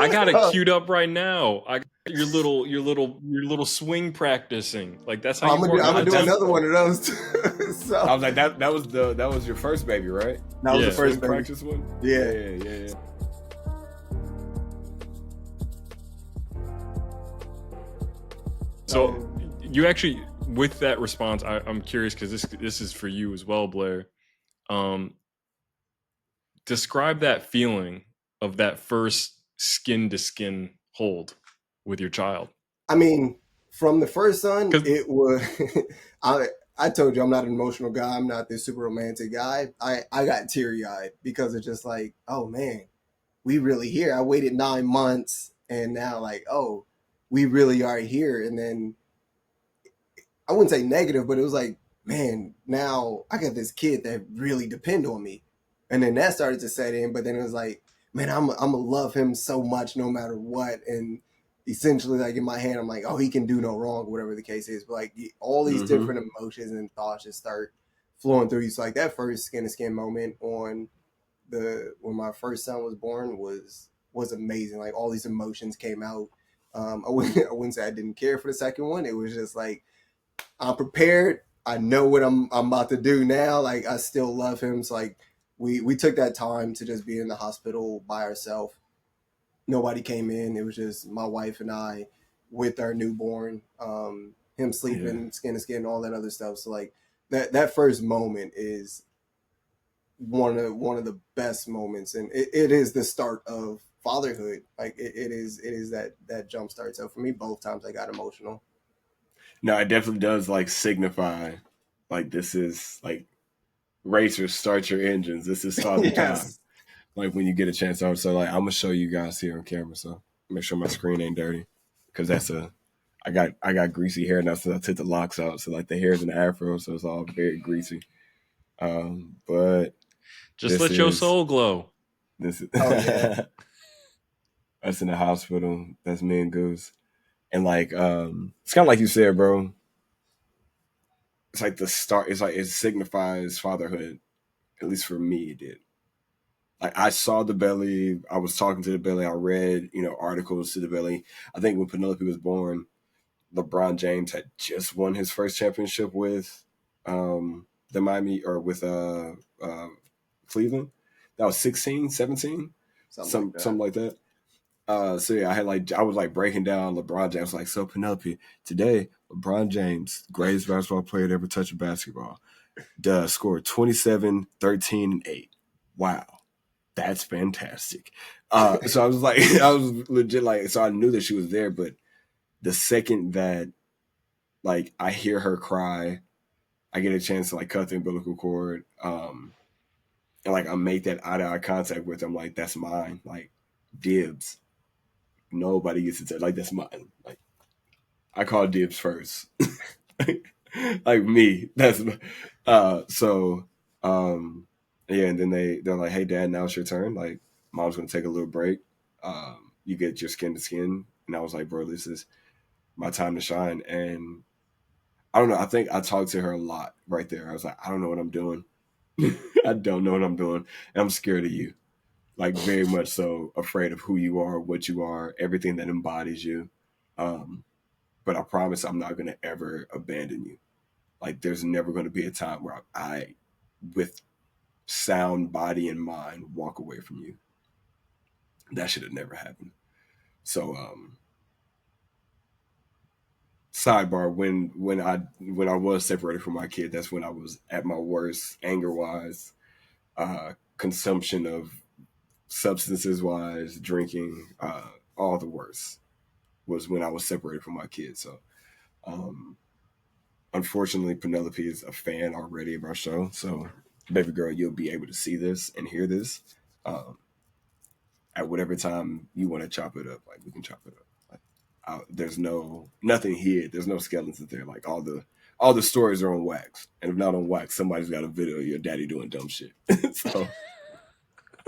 I got it queued up right now. I got your little swing practicing. Like that's how I'm gonna do another one of those too. So I was like, that was your first baby, right? That was the first practice one. Yeah. So you actually, with that response, I'm curious because this is for you as well, Blair. Describe that feeling of that first skin to skin hold with your child. I mean, from the first son, it was. I told you I'm not an emotional guy. I'm not this super romantic guy. I got teary eyed because it's just like, oh man, we really here. I waited 9 months, and now like, oh, we really are here. And then I wouldn't say negative, but it was like, man, now I got this kid that really depend on me. And then that started to set in, but then it was like, man, I'm gonna love him so much no matter what. And essentially, like in my head, I'm like, oh, he can do no wrong, whatever the case is. But like all these different emotions and thoughts just start flowing through you. So like that first skin to skin moment on when my first son was born was amazing. Like all these emotions came out. I wouldn't say I didn't care for the second one. It was just like I'm prepared. I know what I'm about to do now. Like I still love him. So like we took that time to just be in the hospital by ourselves. Nobody came in. It was just my wife and I with our newborn. Him sleeping, skin to skin, all that other stuff. So like that first moment is one of the best moments, and it is the start of fatherhood. Like it is that jump start. So for me, both times I got emotional. No, it definitely does like signify like this is like racers, start your engines. This is father time. Like when you get a chance to. So like I'm gonna show you guys here on camera. So make sure my screen ain't dirty because I got greasy hair now since I took the locks out. So like the hair's in the afro, so it's all very greasy. But just let your soul glow. This is yeah. Us in the hospital. That's me and Goose. And like it's kind of like you said, bro. It's like the start. It's like it signifies fatherhood. At least for me, it did. Like I saw the belly. I was talking to the belly. I read, articles to the belly. I think when Penelope was born, LeBron James had just won his first championship with the Miami or with Cleveland. That was 16, 17, something like that. So yeah, I was like breaking down LeBron James. Like, so Penelope, today LeBron James, greatest basketball player to ever touch a basketball, scored 27, 13, and 8. Wow, that's fantastic. So I was like, I was legit like, so I knew that she was there, but the second that like I hear her cry, I get a chance to like cut the umbilical cord, and like I make that eye-to-eye contact with them, like that's mine, like dibs. Nobody gets to tell, like that's mine. Like I call dibs first, like me. That's so yeah. And then they're like, hey dad, now it's your turn. Like mom's gonna take a little break. You get your skin to skin, and I was like, bro, this is my time to shine. And I don't know. I think I talked to her a lot right there. I was like, I don't know what I'm doing. I don't know what I'm doing, and I'm scared of you. Like very much so afraid of who you are, what you are, everything that embodies you. But I promise I'm not going to ever abandon you. Like there's never going to be a time where I, with sound body and mind, walk away from you. That should have never happened. So, sidebar, when I was separated from my kid, that's when I was at my worst, anger wise, consumption of substances wise, drinking, all the worst was when I was separated from my kids. So, unfortunately, Penelope is a fan already of our show. So, baby girl, you'll be able to see this and hear this at whatever time you want to chop it up. Like we can chop it up. Like, there's nothing here. There's no skeletons there. Like all the stories are on wax, and if not on wax, somebody's got a video of your daddy doing dumb shit. so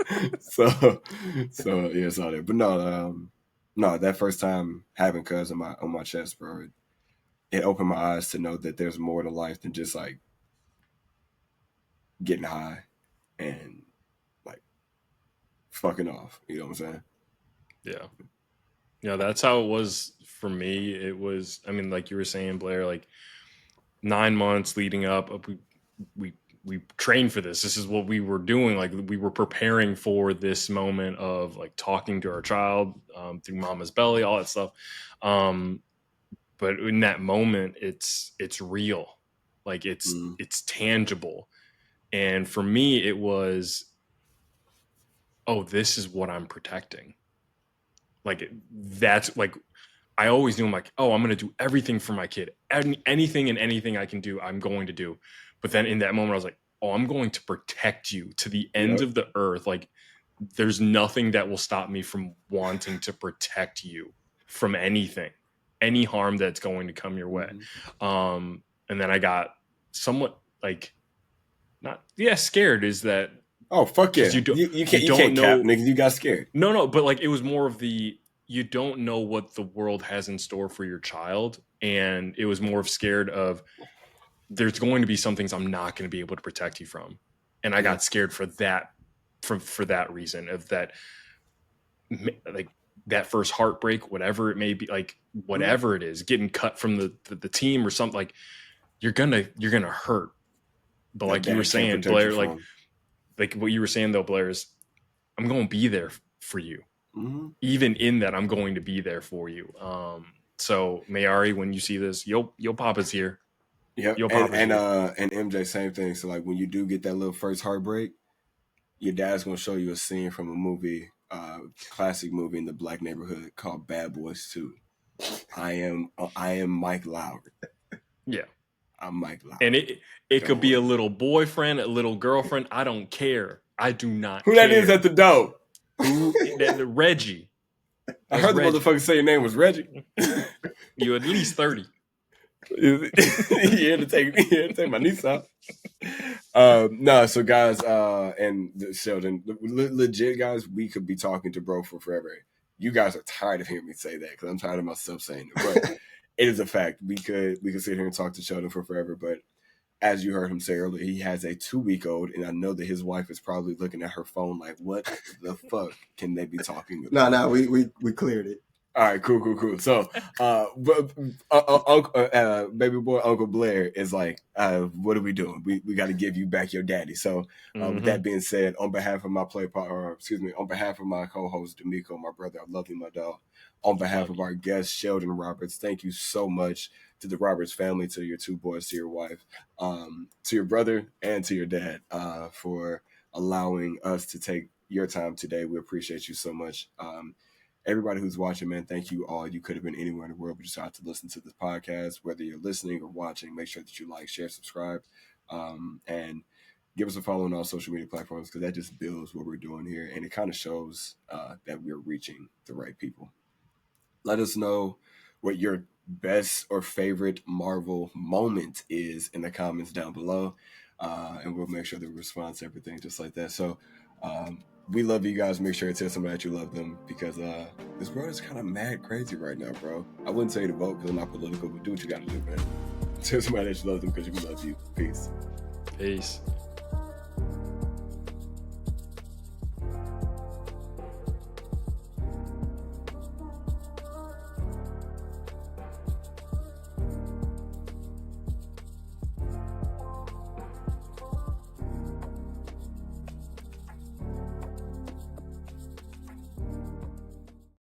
yeah, it's all there. But no, that first time having cuz on my chest, bro, it opened my eyes to know that there's more to life than just like getting high and like fucking off. You know what I'm saying? Yeah, that's how it was for me. It was, I mean, like you were saying, Blair, like 9 months leading up, we trained for this. This is what we were doing. Like we were preparing for this moment of like talking to our child through mama's belly, all that stuff. But in that moment, it's real, like it's tangible. And for me, it was, oh, this is what I'm protecting. Like that's like, I always knew I'm like, oh, I'm going to do everything for my kid. Anything and anything I can do, I'm going to do. But then in that moment, I was like, oh, I'm going to protect you to the end of the earth. Like there's nothing that will stop me from wanting to protect you from anything. any harm that's going to come your way. And then I got somewhat like scared is that oh fuck yeah, you can't know, cap, nigga, you got scared. No, but like it was more of you don't know what the world has in store for your child, and it was more of scared of there's going to be some things I'm not going to be able to protect you from, and I got scared for that for that reason of that, like that first heartbreak, whatever it may be, like whatever it is, getting cut from the team or something, like you're gonna hurt. But like you were saying, Blair, like what you were saying though, Blair, is I'm going to be there for you. Even in that, I'm going to be there for you. So Mayari, when you see this, yo Papa's here. Yep. And MJ, same thing. So like when you do get that little first heartbreak, your dad's gonna show you a scene from a movie, classic movie in the Black neighborhood called Bad Boys 2. I am Mike Lowry. Yeah. I'm Mike Lowry. And it could be a little boyfriend, a little girlfriend. I don't care. I do not Who care. that is at the door? Reggie. I heard the motherfucker say your name was Reggie. You at least 30. You here to take my niece out. No, so guys, and Sheldon, legit guys, we could be talking to bro for forever. You guys are tired of hearing me say that because I'm tired of myself saying it, but it is a fact. We could sit here and talk to Sheldon for forever, but as you heard him say earlier, he has a 2-week-old, and I know that his wife is probably looking at her phone like, what the fuck can they be talking about? No, we cleared it. All right, cool. So, baby boy Uncle Blair is like, what are we doing? We got to give you back your daddy. So, with that being said, on behalf of my on behalf of my co-host De'Meco, my brother, I love you, my dog. On behalf of our guest Sheldon Roberts, thank you so much to the Roberts family, to your 2 boys, to your wife, to your brother, and to your dad for allowing us to take your time today. We appreciate you so much. Everybody who's watching, man, thank you all. You could have been anywhere in the world, but you decided to listen to this podcast. Whether you're listening or watching, make sure that you like, share, subscribe, and give us a follow on all social media platforms because that just builds what we're doing here, and it kind of shows that we're reaching the right people. Let us know what your best or favorite Marvel moment is in the comments down below, and we'll make sure that we respond to everything just like that. So, we love you guys. Make sure to tell somebody that you love them because this world is kind of mad crazy right now, bro. I wouldn't tell you to vote because I'm not political, but do what you got to do, man. Tell somebody that you love them because we love you. Peace.